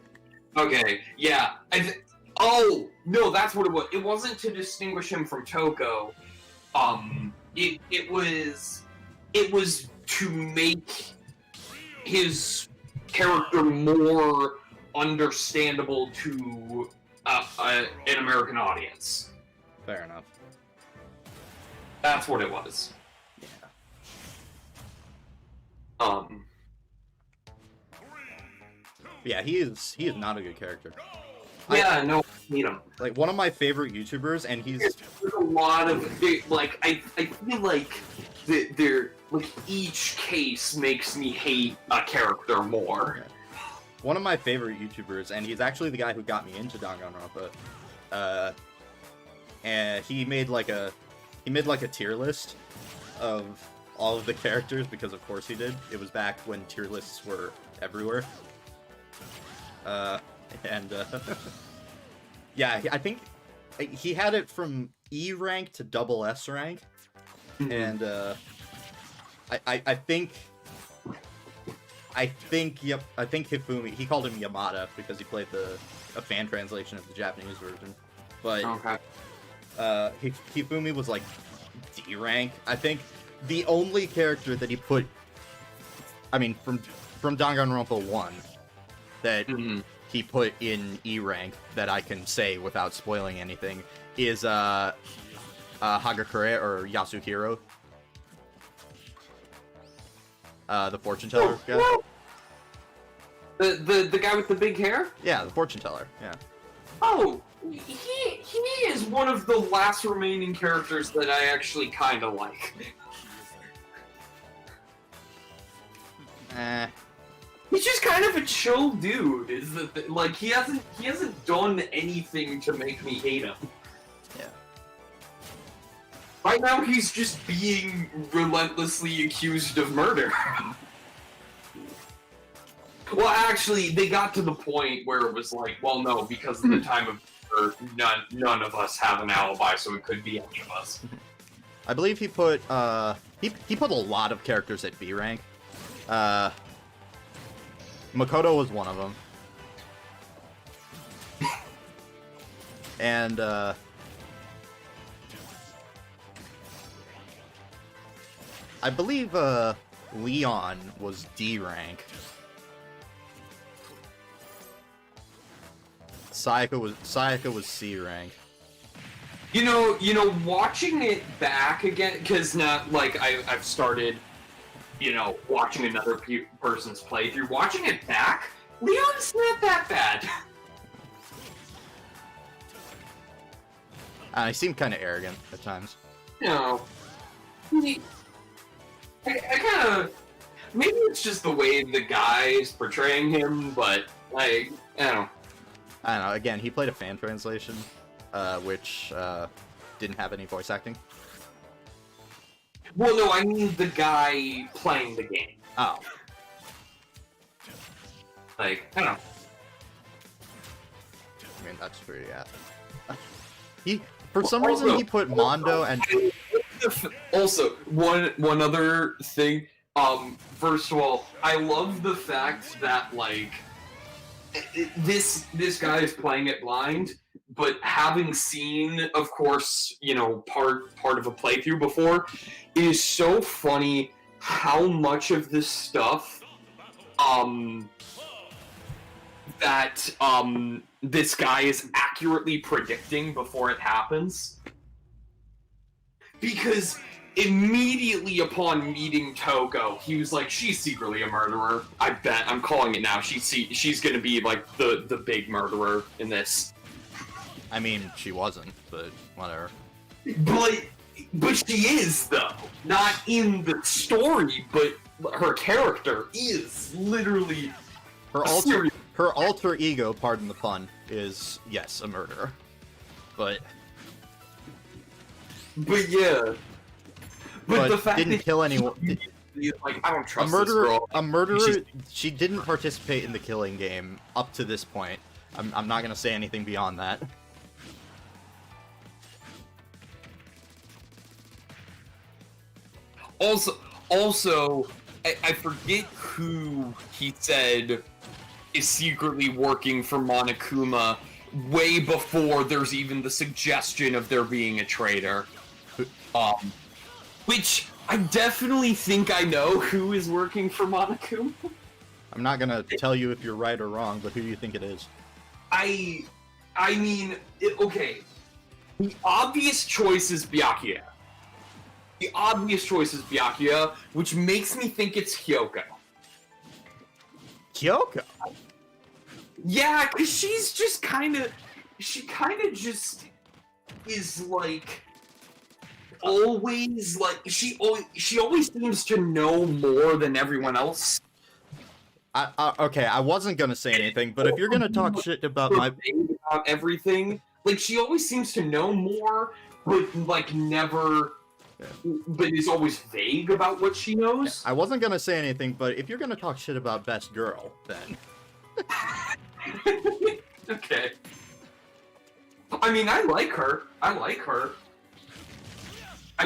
Okay, yeah. Oh no, that's what it was. It wasn't to distinguish him from Toko. It was to make his character more understandable to an American audience. Fair enough. That's what it was. Yeah, he is not a good character. Yeah, no, I need him. Like, one of my favorite YouTubers, and he's... There's a lot of, like, I feel like they're, like, each case makes me hate a character more. Yeah. One of my favorite YouTubers, and he's actually the guy who got me into Danganronpa, and he made like a tier list of all of the characters, because of course he did. It was back when tier lists were everywhere. And yeah, I think he had it from E rank to double S rank, and I think Hifumi, he called him Yamada because he played a fan translation of the Japanese version, but Hifumi was like D rank. I think the only character that he put, I mean, from Danganronpa 1 that he put in E rank that I can say without spoiling anything is Hagakure or Yasuhiro, the fortune teller guy. The guy with the big hair? Yeah, the fortune teller. Yeah. Oh, he is one of the last remaining characters that I actually kind of like. He's just kind of a chill dude. Is that like he hasn't done anything to make me hate him. Yeah. Right now, he's just being relentlessly accused of murder. Well, actually, they got to the point where it was like, well, no, because of the time of murder, none of us have an alibi, so it could be any of us. I believe he put he put a lot of characters at B rank. Makoto was one of them. And I believe Leon was D rank. Sayaka was C rank. You know, watching it back again, because now, like, I've started, watching another person's playthrough. Watching it back, Leon's not that bad. He seemed kind of arrogant at times. I kind of, maybe it's just the way the guy's portraying him, but like, I don't know. Again, he played a fan translation, which didn't have any voice acting. Well, no, I mean the guy playing the game. Oh. Like, I don't know. I mean, that's pretty, yeah. For some reason, he put Mondo and... Also, one other thing, first of all, I love the fact that, like, this guy is playing it blind, but having seen, of course, part of a playthrough before, it is so funny how much of this stuff, that, this guy is accurately predicting before it happens. Because immediately upon meeting Togo, he was like, she's secretly a murderer. I bet, I'm calling it now, she's gonna be, like, the big murderer in this. I mean, she wasn't, but whatever. But she is, though. Not in the story, but her character is literally her alter ego, pardon the pun, is, yes, a murderer. But yeah. But the fact didn't kill anyone. Like, I don't trust this girl. A murderer. She didn't participate in the killing game up to this point. I'm not gonna say anything beyond that. Also, I forget who he said is secretly working for Monokuma way before there's even the suggestion of there being a traitor. Which I definitely think I know who is working for Monokuma. I'm not gonna tell you if you're right or wrong, but who do you think it is? I mean, okay. The obvious choice is Byakuya. Which makes me think it's Hyoko. Kyoko? Yeah, because she's just she kind of just is like, always, like, she always seems to know more than everyone else. Okay, I wasn't gonna say anything, but if you're gonna talk shit about about everything, like, she always seems to know more, but, like, never... Yeah. But is always vague about what she knows. I wasn't gonna say anything, but if you're gonna talk shit about Best Girl, then Okay. I mean, I like her. I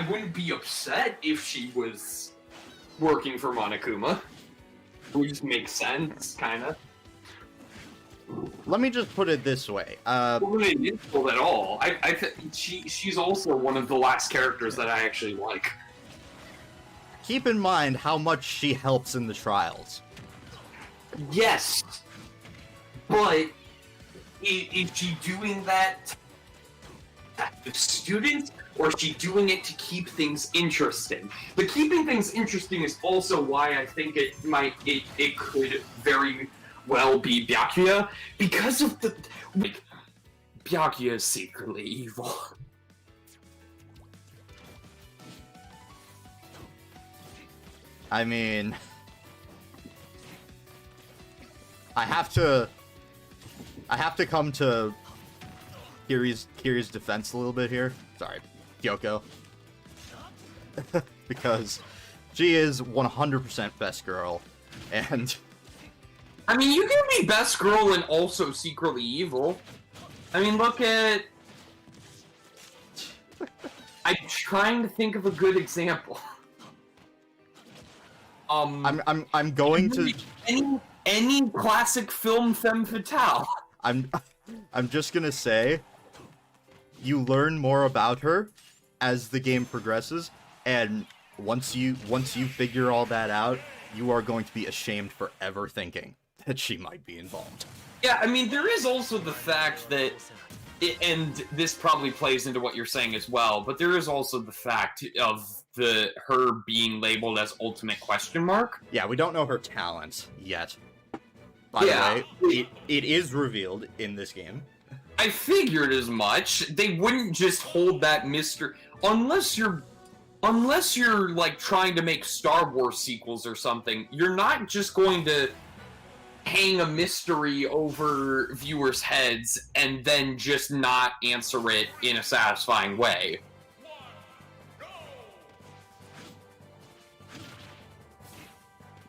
wouldn't be upset if she was working for Monokuma. It would just make sense, kinda. Let me just put it this way. Wasn't insult at all. She's also one of the last characters that I actually like. Keep in mind how much she helps in the trials. Yes, but is she doing that to the students, or is she doing it to keep things interesting? The keeping things interesting is also why I think it could very well be Byakuya, because of the Byakuya is secretly evil. I mean, I have to come to Kiri's defense a little bit here. Sorry, Kyoko. Because she is 100% best girl, and I mean, you can be best girl and also secretly evil. I mean, look at... I'm trying to think of a good example. I'm going to any classic film femme fatale. I'm just gonna say, you learn more about her as the game progresses, and once you figure all that out, you are going to be ashamed for ever thinking that she might be involved. Yeah, I mean, there is also the fact that, and this probably plays into what you're saying as well, but there is also the fact of her being labeled as ultimate question mark. Yeah, we don't know her talent yet. By the way, it is revealed in this game. I figured as much. They wouldn't just hold that mystery unless you're like trying to make Star Wars sequels or something. You're not just going to hang a mystery over viewers' heads and then just not answer it in a satisfying way.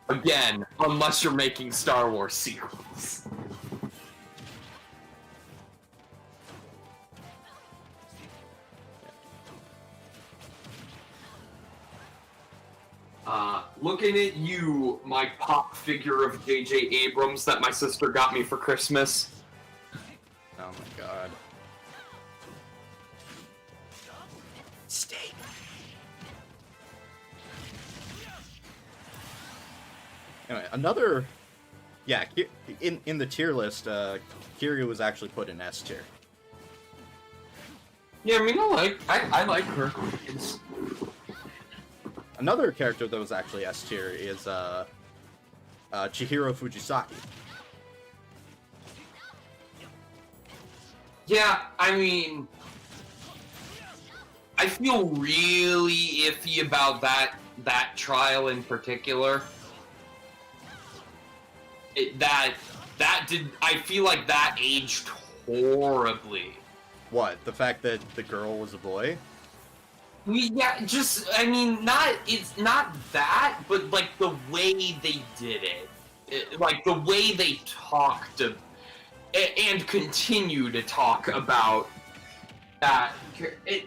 Again, unless you're making Star Wars sequels. Looking at you, my pop figure of J.J. Abrams that my sister got me for Christmas. Oh my god. Stay. Anyway, another... Yeah, in the tier list, Kiryu was actually put in S tier. Yeah, I mean, I like her. Another character that was actually S tier is Chihiro Fujisaki. Yeah, I mean, I feel really iffy about that trial in particular. I feel like that aged horribly. What? The fact that the girl was a boy? Yeah, just, I mean, it's not that, but, like, the way they did it. Like, the way they talked and continue to talk about that. It's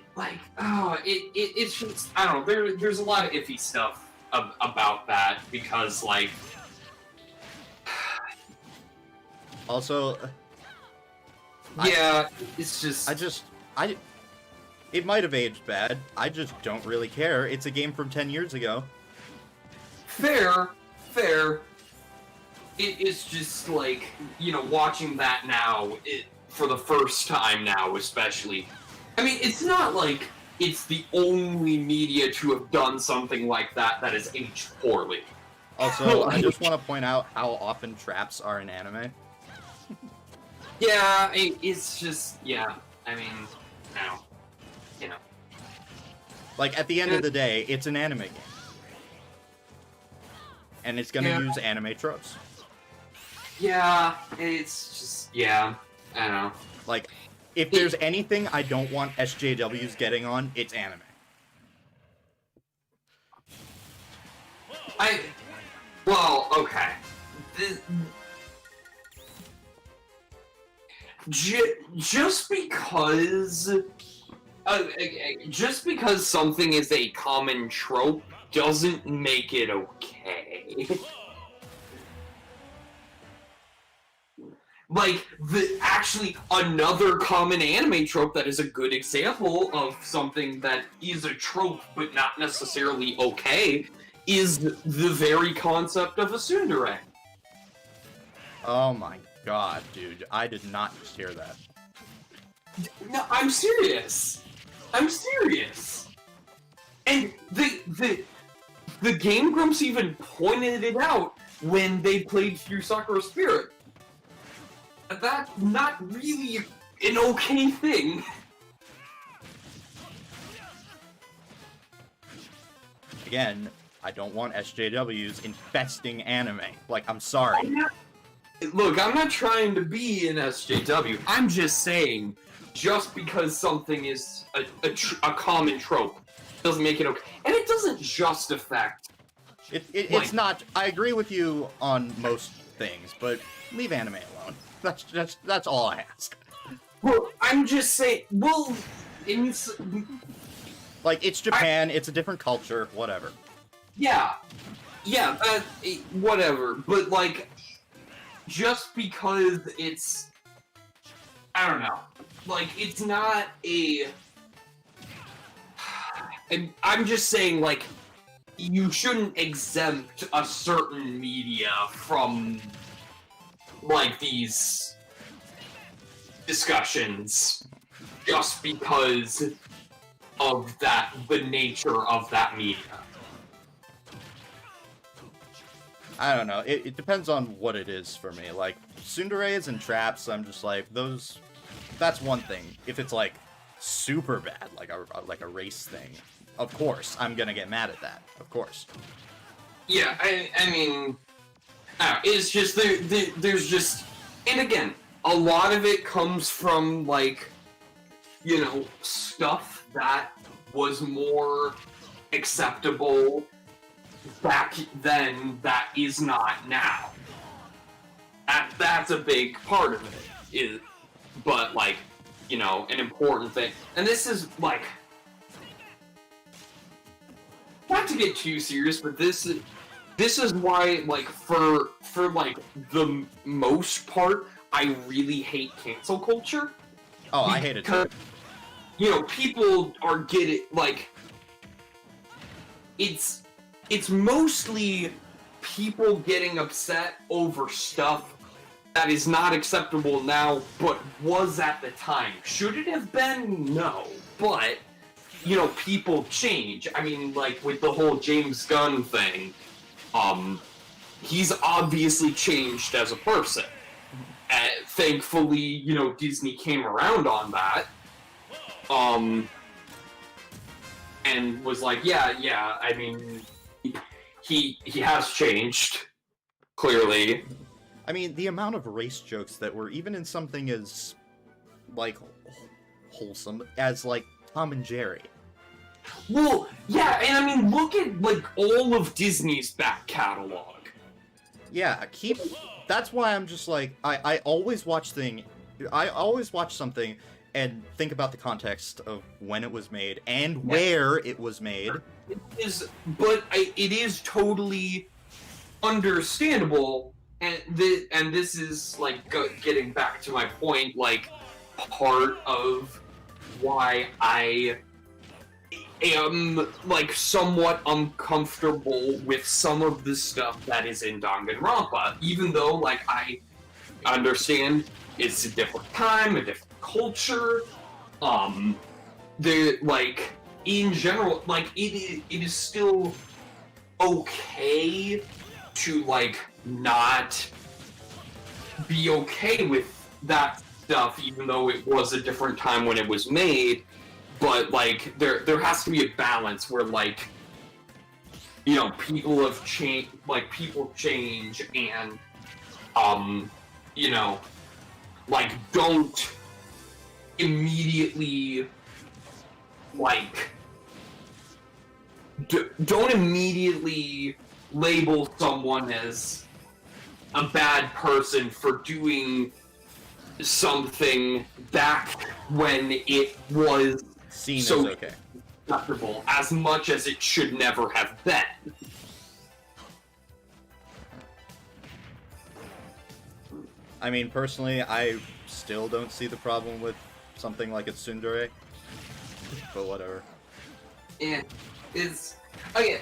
just, I don't know, there's a lot of iffy stuff about that, because, like... Also... Yeah, it's just... It might have aged bad. I just don't really care. It's a game from 10 years ago. Fair. It's just like, you know, watching that now, for the first time now especially. I mean, it's not like it's the only media to have done something like that has aged poorly. Also, I just want to point out how often traps are in anime. Yeah, it's just, yeah, I mean, no. You know. Like, at the end of the day, it's an anime game. And it's gonna use anime tropes. Yeah, it's just, yeah, I don't know. Like, if there's anything I don't want SJWs getting on, it's anime. Well, okay. just because something is a common trope doesn't make it okay. Like, actually, another common anime trope that is a good example of something that is a trope but not necessarily okay is the very concept of a tsundere. Oh my god, dude. I did not just hear that. No, I'm serious. I'm serious. And the Game Grumps even pointed it out when they played through Sakura Spirit. That's not really an okay thing. Again, I don't want SJWs infesting anime. Like, I'm sorry. Look, I'm not trying to be an SJW. I'm just saying, just because something is a common trope doesn't make it okay. And it doesn't just affect... It's not... I agree with you on most things, but leave anime alone. That's all I ask. Well, I'm just saying... Well, it's... Like, it's Japan, it's a different culture, whatever. Yeah. Yeah, whatever. But, like, just because it's... I don't know. Like, it's not a... I'm just saying, like, you shouldn't exempt a certain media from, like, these discussions just because of the nature of that media. I don't know. It depends on what it is for me. Like, tsunderes and traps, I'm just like, those... That's one thing. If it's, like, super bad, like a race thing, of course, I'm gonna get mad at that. Of course. Yeah, I mean... it's just, there's just... And again, a lot of it comes from, like, you know, stuff that was more acceptable back then that is not now. That's a big part of it. But, like, you know, an important thing. And this is, like... Not to get too serious, but this is why, like, for like, the most part, I really hate cancel culture. Oh, I hate it too. You know, people are getting, like... It's mostly people getting upset over stuff that is not acceptable now, but was at the time. Should it have been? No. But, you know, people change. I mean, like, with the whole James Gunn thing, he's obviously changed as a person. Thankfully, you know, Disney came around on that. And was like, yeah, I mean, he has changed, clearly. I mean, the amount of race jokes that were even in something as, like, wholesome as, like, Tom and Jerry. Well, yeah, and I mean, look at, like, all of Disney's back catalog. Yeah, that's why I'm just like, I always watch something and think about the context of when it was made and where it was made. It is totally understandable, and this is, like, getting back to my point, like, part of why I am, like, somewhat uncomfortable with some of the stuff that is in Danganronpa, even though, like, I understand it's a different time, a different culture, like, in general, like, it is still okay to, like, not be okay with that stuff, even though it was a different time when it was made, but, like, there has to be a balance where, like, you know, people have changed, like, people change, and, you know, like, don't immediately, like, don't immediately label someone as a bad person for doing something back when it was Seen so as okay. acceptable, as much as it should never have been. I mean, personally, I still don't see the problem with something like a tsundere, but whatever. And it's again,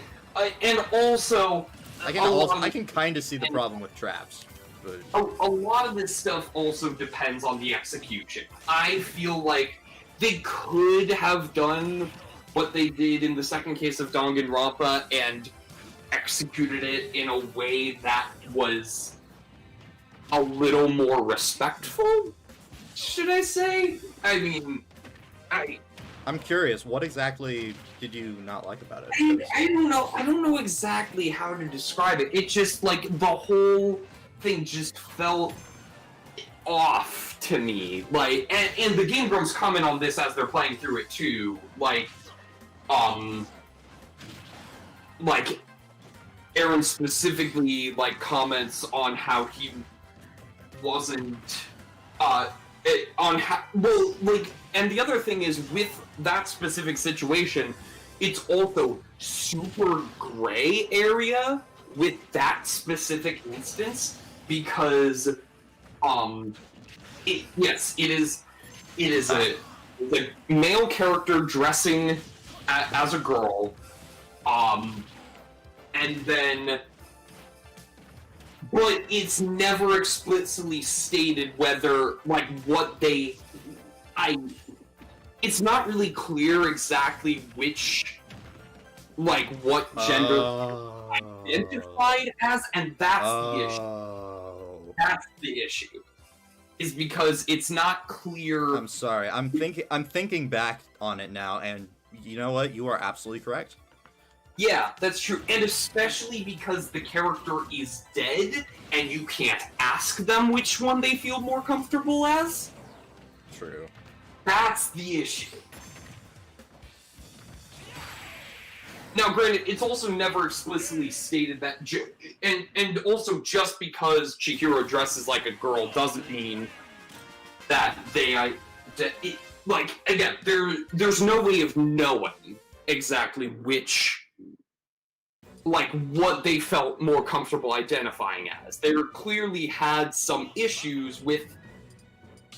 and also I can kind of see the problem with traps, but a lot of this stuff also depends on the execution. I feel like they could have done what they did in the second case of Danganronpa and executed it in a way that was a little more respectful, should I say? I mean, I'm curious, what exactly did you not like about it? I don't know. I don't know exactly how to describe it. It just, like, the whole thing just felt off to me. Like, and the Game Grumps comment on this as they're playing through it too. Like, Aaron specifically, like, comments on how he wasn't, on how, well, like, and the other thing is, with that specific situation, it's also super gray area with that specific instance, because, it is a male character dressing as a girl, and then, but it's never explicitly stated whether, like, what they, it's not really clear exactly which, like, what gender identified as, and that's the issue. That's the issue. Is because it's not clear. I'm sorry. I'm thinking back on it now, and you know what? You are absolutely correct. Yeah, that's true. And especially because the character is dead, and you can't ask them which one they feel more comfortable as. True. That's the issue. Now, granted, it's also never explicitly stated that, and also just because Chihiro dresses like a girl doesn't mean that like, again, there's no way of knowing exactly which, like, what they felt more comfortable identifying as. They clearly had some issues with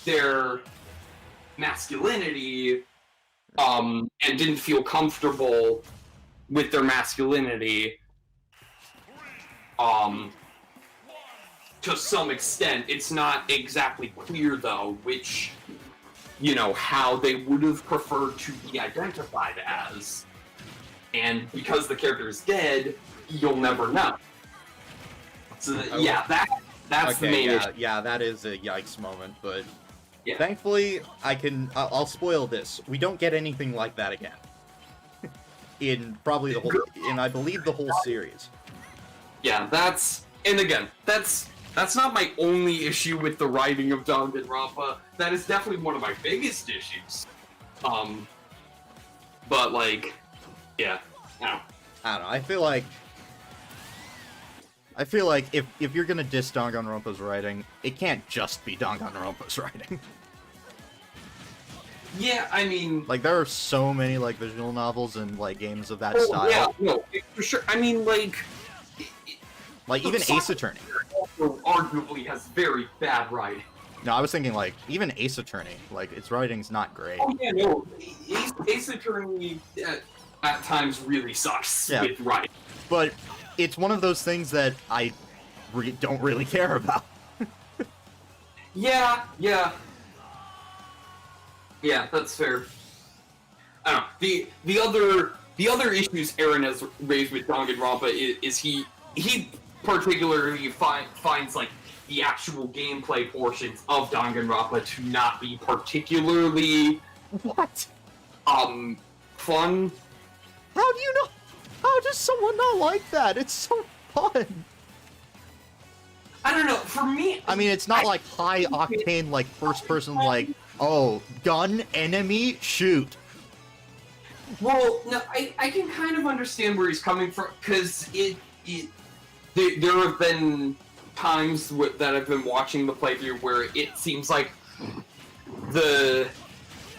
their masculinity, and didn't feel comfortable with their masculinity, to some extent. It's not exactly clear, though, which, you know, how they would have preferred to be identified as. And because the character is dead, you'll never know. So, that's the main issue. Yeah, that is a yikes moment, but Yeah. thankfully, I'll spoil this. We don't get anything like that again. In probably I believe the whole series. Yeah, and again, that's not my only issue with the writing of Danganronpa. That is definitely one of my biggest issues. But, like, yeah, I don't know. I feel like if you're gonna diss Danganronpa's writing, it can't just be Danganronpa's writing. Yeah, I mean, like, there are so many, like, visual novels and, like, games of that style. Yeah, no, for sure. I mean, like, like, even Ace Attorney also arguably has very bad writing. No, I was thinking, like, even Ace Attorney, like, its writing's not great. Oh yeah, no, Ace Attorney at times really sucks with writing. But it's one of those things that I don't really care about. Yeah, that's fair. I don't know. The other issues Aaron has raised with Danganronpa is he particularly finds, like, the actual gameplay portions of Danganronpa to not be particularly fun. How do you know? How does someone not like that? It's so fun. I don't know. For me, I mean, it's not like high octane, like, first person, like, oh, gun, enemy, shoot. Well, no, I can kind of understand where he's coming from, because there have been times that I've been watching the playthrough where it seems like the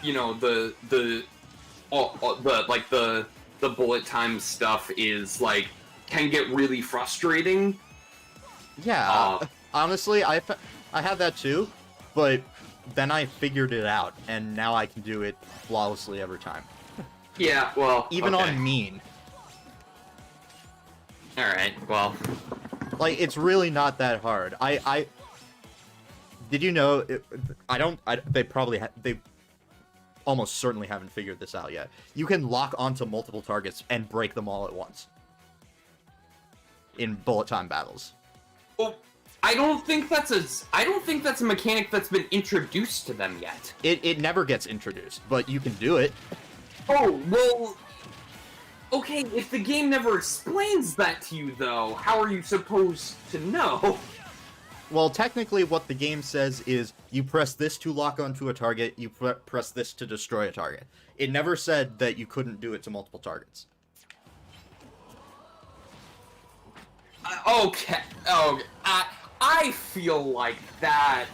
you know the like the bullet time stuff is like can get really frustrating. Yeah, honestly, I had that too, but then I figured it out, and now I can do it flawlessly every time. Yeah, well, Even okay. on mean. All right, well, Like, it's really not that hard. Did you know? They almost certainly haven't figured this out yet. You can lock onto multiple targets and break them all at once in bullet time battles. well, I don't think that's a mechanic that's been introduced to them yet. It never gets introduced, but you can do it. Oh, well, okay, if the game never explains that to you, though, how are you supposed to know? Well, technically, what the game says is you press this to lock onto a target, you press this to destroy a target. It never said that you couldn't do it to multiple targets. Okay, I feel like that.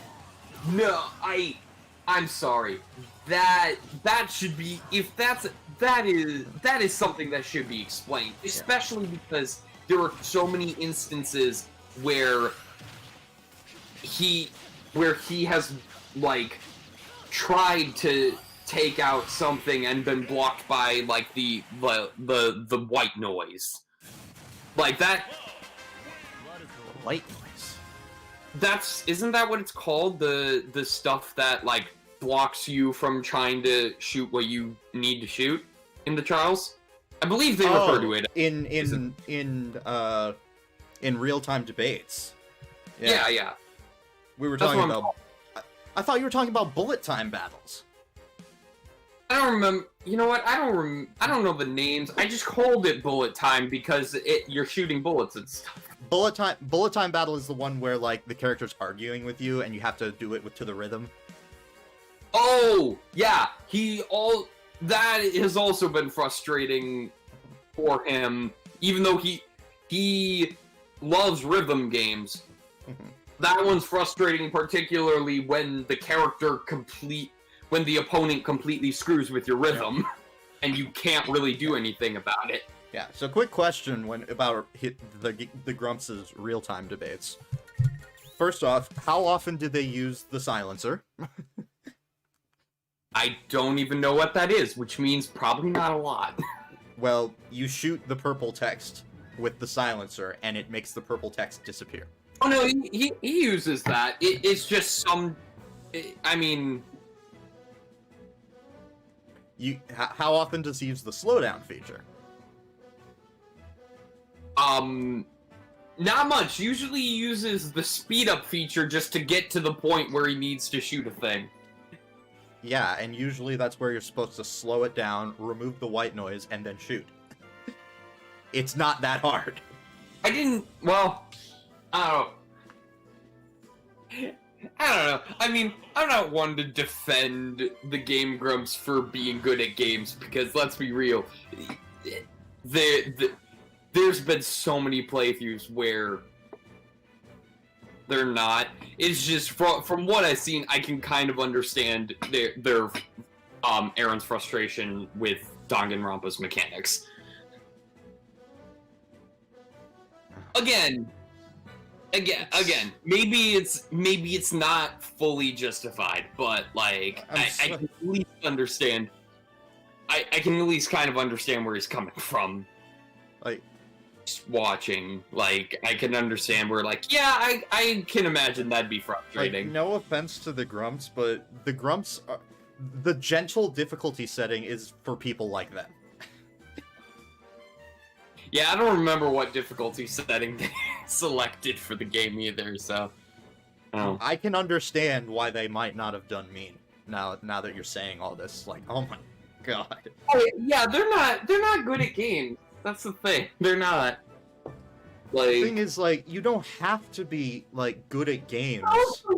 No, I'm sorry. That should be that is something that should be explained, especially because there are so many instances where he has like tried to take out something and been blocked by like the white noise. Like that. White noise. Isn't that what it's called? The stuff that like blocks you from trying to shoot what you need to shoot in the trials? I believe they refer to it in real-time debates. Yeah. We were talking about. I thought you were talking about bullet time battles. I don't remember. You know what? I don't know the names. I just called it bullet time because you're shooting bullets and stuff. Bullet time battle is the one where like the character's arguing with you and you have to do it to the rhythm. Oh yeah, that has also been frustrating for him. Even though he loves rhythm games, that one's frustrating, particularly when the opponent completely screws with your rhythm, and you can't really do anything about it. Yeah. So, quick question about the Grumps' real-time debates. First off, how often do they use the silencer? I don't even know what that is, which means probably not a lot. Well, you shoot the purple text with the silencer, and it makes the purple text disappear. Oh no, he uses that. It's just I mean... How often does he use the slowdown feature? Not much. Usually he uses the speed up feature just to get to the point where he needs to shoot a thing. Yeah, and usually that's where you're supposed to slow it down, remove the white noise, and then shoot. It's not that hard. I don't know. I mean, I'm not one to defend the Game Grumps for being good at games, because let's be real, there's been so many playthroughs where they're not. It's just from what I've seen, I can kind of understand their Aaron's frustration with Danganronpa's mechanics. Again, maybe it's not fully justified, but like I can at least understand. I can at least kind of understand where he's coming from. Like, just watching, like I can understand where, like, yeah, I can imagine that'd be frustrating. Like, no offense to the Grumps, but the Grumps, the gentle difficulty setting is for people like them. Yeah, I don't remember what difficulty setting they selected for the game either, so... Oh. I can understand why they might not have done mean, now that you're saying all this. Like, oh my god. Oh, yeah, they're not good at games. That's the thing. They're not. Like... The thing is, like, you don't have to be, like, good at games. Also,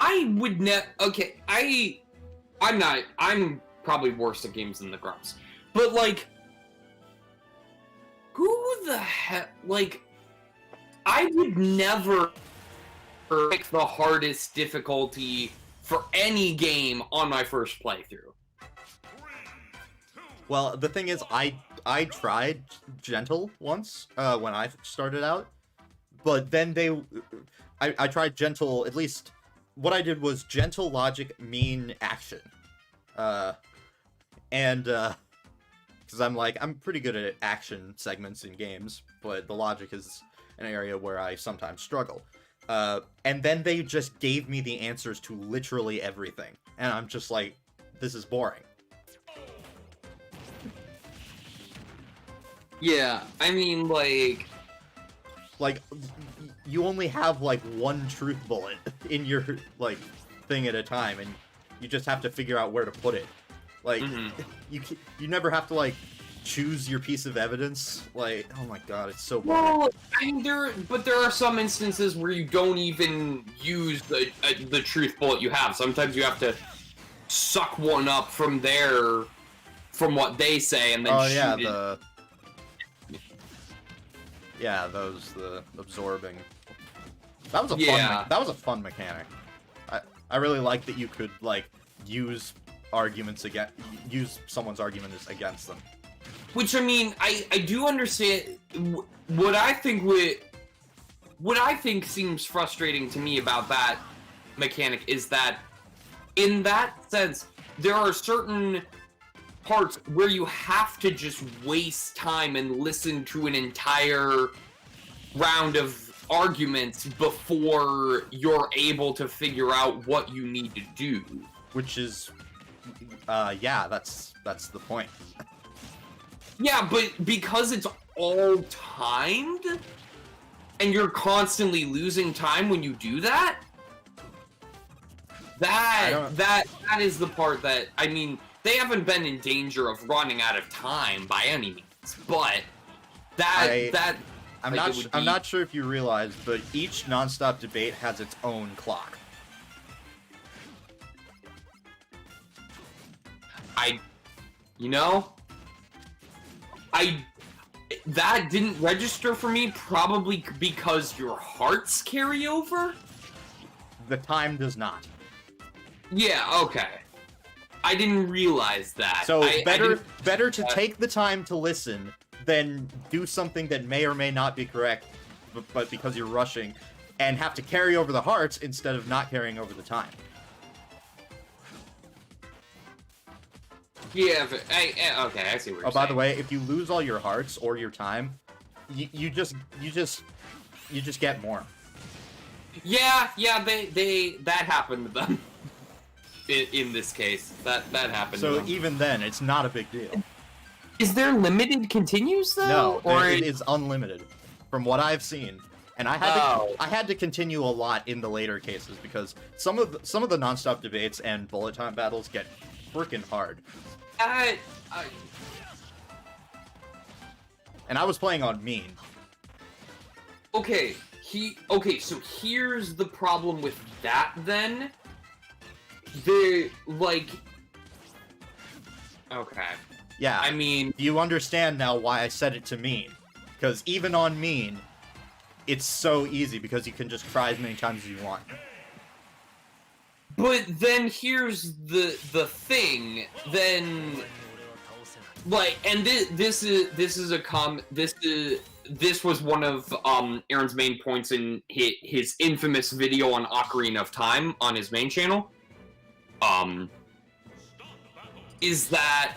I would not... Okay, I'm probably worse at games than the Grumps. But, like... Who the heck, like, I would never pick the hardest difficulty for any game on my first playthrough. Well, the thing is, I tried gentle once when I started out, but then I tried gentle. At least what I did was gentle, logic, mean, action, and because I'm pretty good at action segments in games, but the logic is an area where I sometimes struggle. And then they just gave me the answers to literally everything, and I'm just like, this is boring. Yeah, I mean, like, you only have like one truth bullet in your like thing at a time, and you just have to figure out where to put it. Like, you never have to like choose your piece of evidence. Like, oh my god, it's so boring. well, I mean, there are some instances where you don't even use the truth bullet you have. Sometimes you have to suck one up from what they say, and then shoot it. The absorbing. That was a fun mechanic. I really like that you could like use someone's arguments against them. Which, I mean, I do understand. What I think seems frustrating to me about that mechanic is that, in that sense, there are certain parts where you have to just waste time and listen to an entire round of arguments before you're able to figure out what you need to do. Which is, that's the point. Yeah, but because it's all timed, and you're constantly losing time when you do that, that is the part that, I mean, they haven't been in danger of running out of time by any means, but I'm not sure if you realize, but each nonstop debate has its own clock. That didn't register for me, probably because your hearts carry over? The time does not. Yeah, okay. I didn't realize that. So better to take the time to listen than do something that may or may not be correct, but because you're rushing, and have to carry over the hearts instead of not carrying over the time. Yeah, but okay, I see what you're saying. By the way, if you lose all your hearts or your time, you just get more. Yeah, that happened to them. In this case, that happened. So even then, it's not a big deal. Is there limited continues though? No, or it is unlimited, from what I've seen. And I had to continue a lot in the later cases because some of the nonstop debates and bullet time battles get freaking hard. And I was playing on mean. Okay, so here's the problem with that then. Okay. Yeah. I mean, you understand now why I set it to mean. Because even on mean, it's so easy because you can just try as many times as you want. But then here's the thing. Then, like, and this was one of Aaron's main points in his infamous video on Ocarina of Time on his main channel. Is that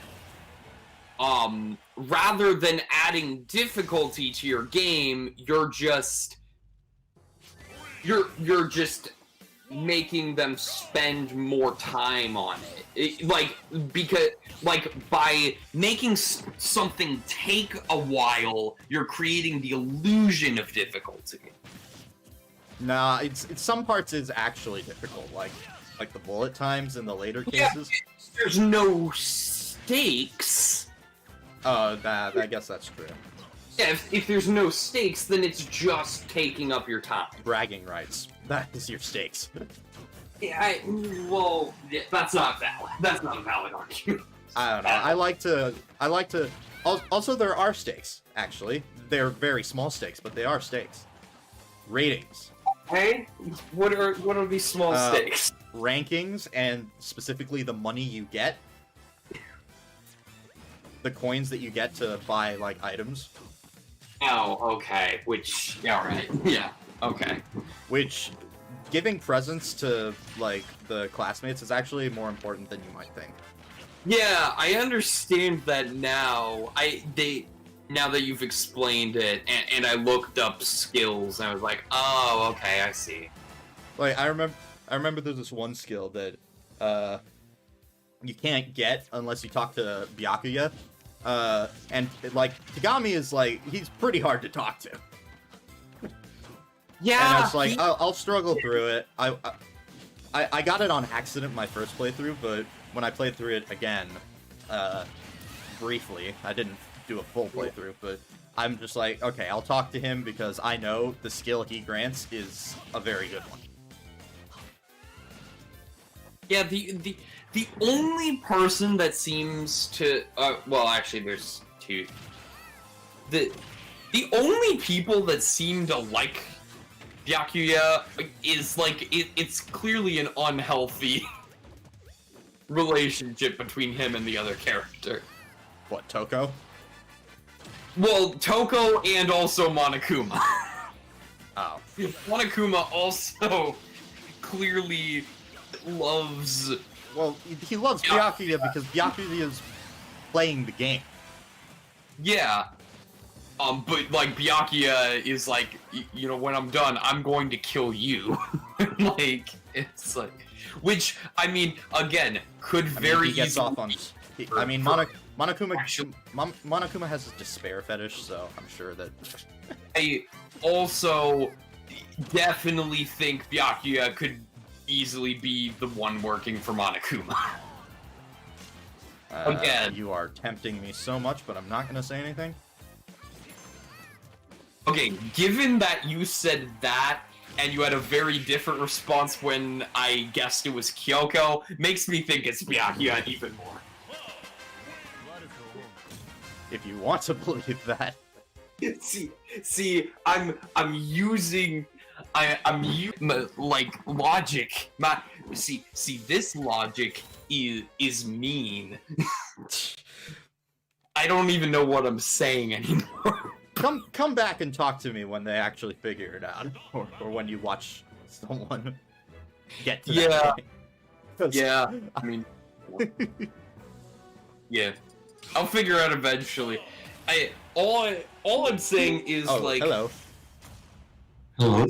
rather than adding difficulty to your game, you're just making them spend more time on it. By making something take a while, you're creating the illusion of difficulty. Nah, it's some parts is actually difficult, like the bullet times in the later cases. Yeah, there's no stakes. I guess that's true. Yeah, if there's no stakes, then it's just taking up your time. Bragging rights. That is your stakes. Yeah, that's not valid. That's not a valid argument. I don't know. I like to. Also, there are stakes. Actually, they're very small stakes, but they are stakes. Ratings. Hey, what are these small stakes? Rankings, and specifically the money you get. The coins that you get to buy, like, items. Oh, okay. Which, yeah, right. Yeah, okay. Which, giving presents to, like, the classmates is actually more important than you might think. Yeah, I understand that now. Now that you've explained it, and I looked up skills, and I was like, oh, okay, I see. Like, I remember there's this one skill that, you can't get unless you talk to Byakuya. And, like, Kagami is, like, he's pretty hard to talk to. Yeah. And I was like, I'll struggle through it. I got it on accident my first playthrough, but when I played through it again, briefly, I didn't do a full playthrough, but I'm just like, okay, I'll talk to him because I know the skill he grants is a very good one. Yeah, the only person that seems to well, actually, there's two. The only people that seem to like Byakuya is like it's clearly an unhealthy relationship between him and the other character. What, Toko? Well, Toko and also Monokuma. Oh. Monokuma also clearly loves. Well, he loves Byakuya because Byakuya is playing the game. Yeah. But like Byakuya is like, you know, when I'm done, I'm going to kill you. Like, it's like, which I mean, again, could very he gets easily. off on. I mean, Monokuma has a despair fetish, so I'm sure that. I also definitely think Byakuya could easily be the one working for Monokuma. Again. You are tempting me so much, but I'm not gonna say anything. Okay, given that you said that, and you had a very different response when I guessed it was Kyoko, makes me think it's Byakuya even more. If you want to believe that. See, I'm using like logic. See, this logic is mean. I don't even know what I'm saying anymore. Come back and talk to me when they actually figure it out, or when you watch someone get to that point. Yeah, I mean, yeah, I'll figure out eventually. All I'm saying is like, hello. Hello.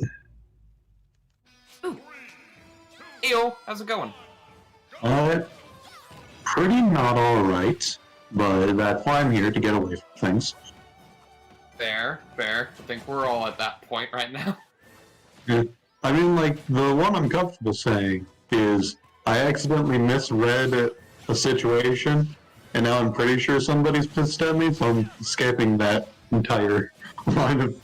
Heyo, how's it going? Pretty not alright, but that's why I'm here to get away from things. Fair. I think we're all at that point right now. Yeah. I mean, like, the one I'm comfortable saying is I accidentally misread a situation, and now I'm pretty sure somebody's pissed at me, so I'm escaping that entire line of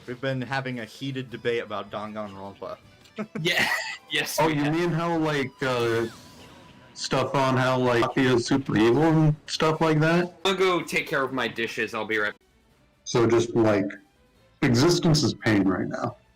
We've been having a heated debate about Danganronpa. Yeah. Yes. Oh, you mean how, like, stuff on how, like, he is super evil and stuff like that? I'll go take care of my dishes. I'll be right. So just, like, existence is pain right now.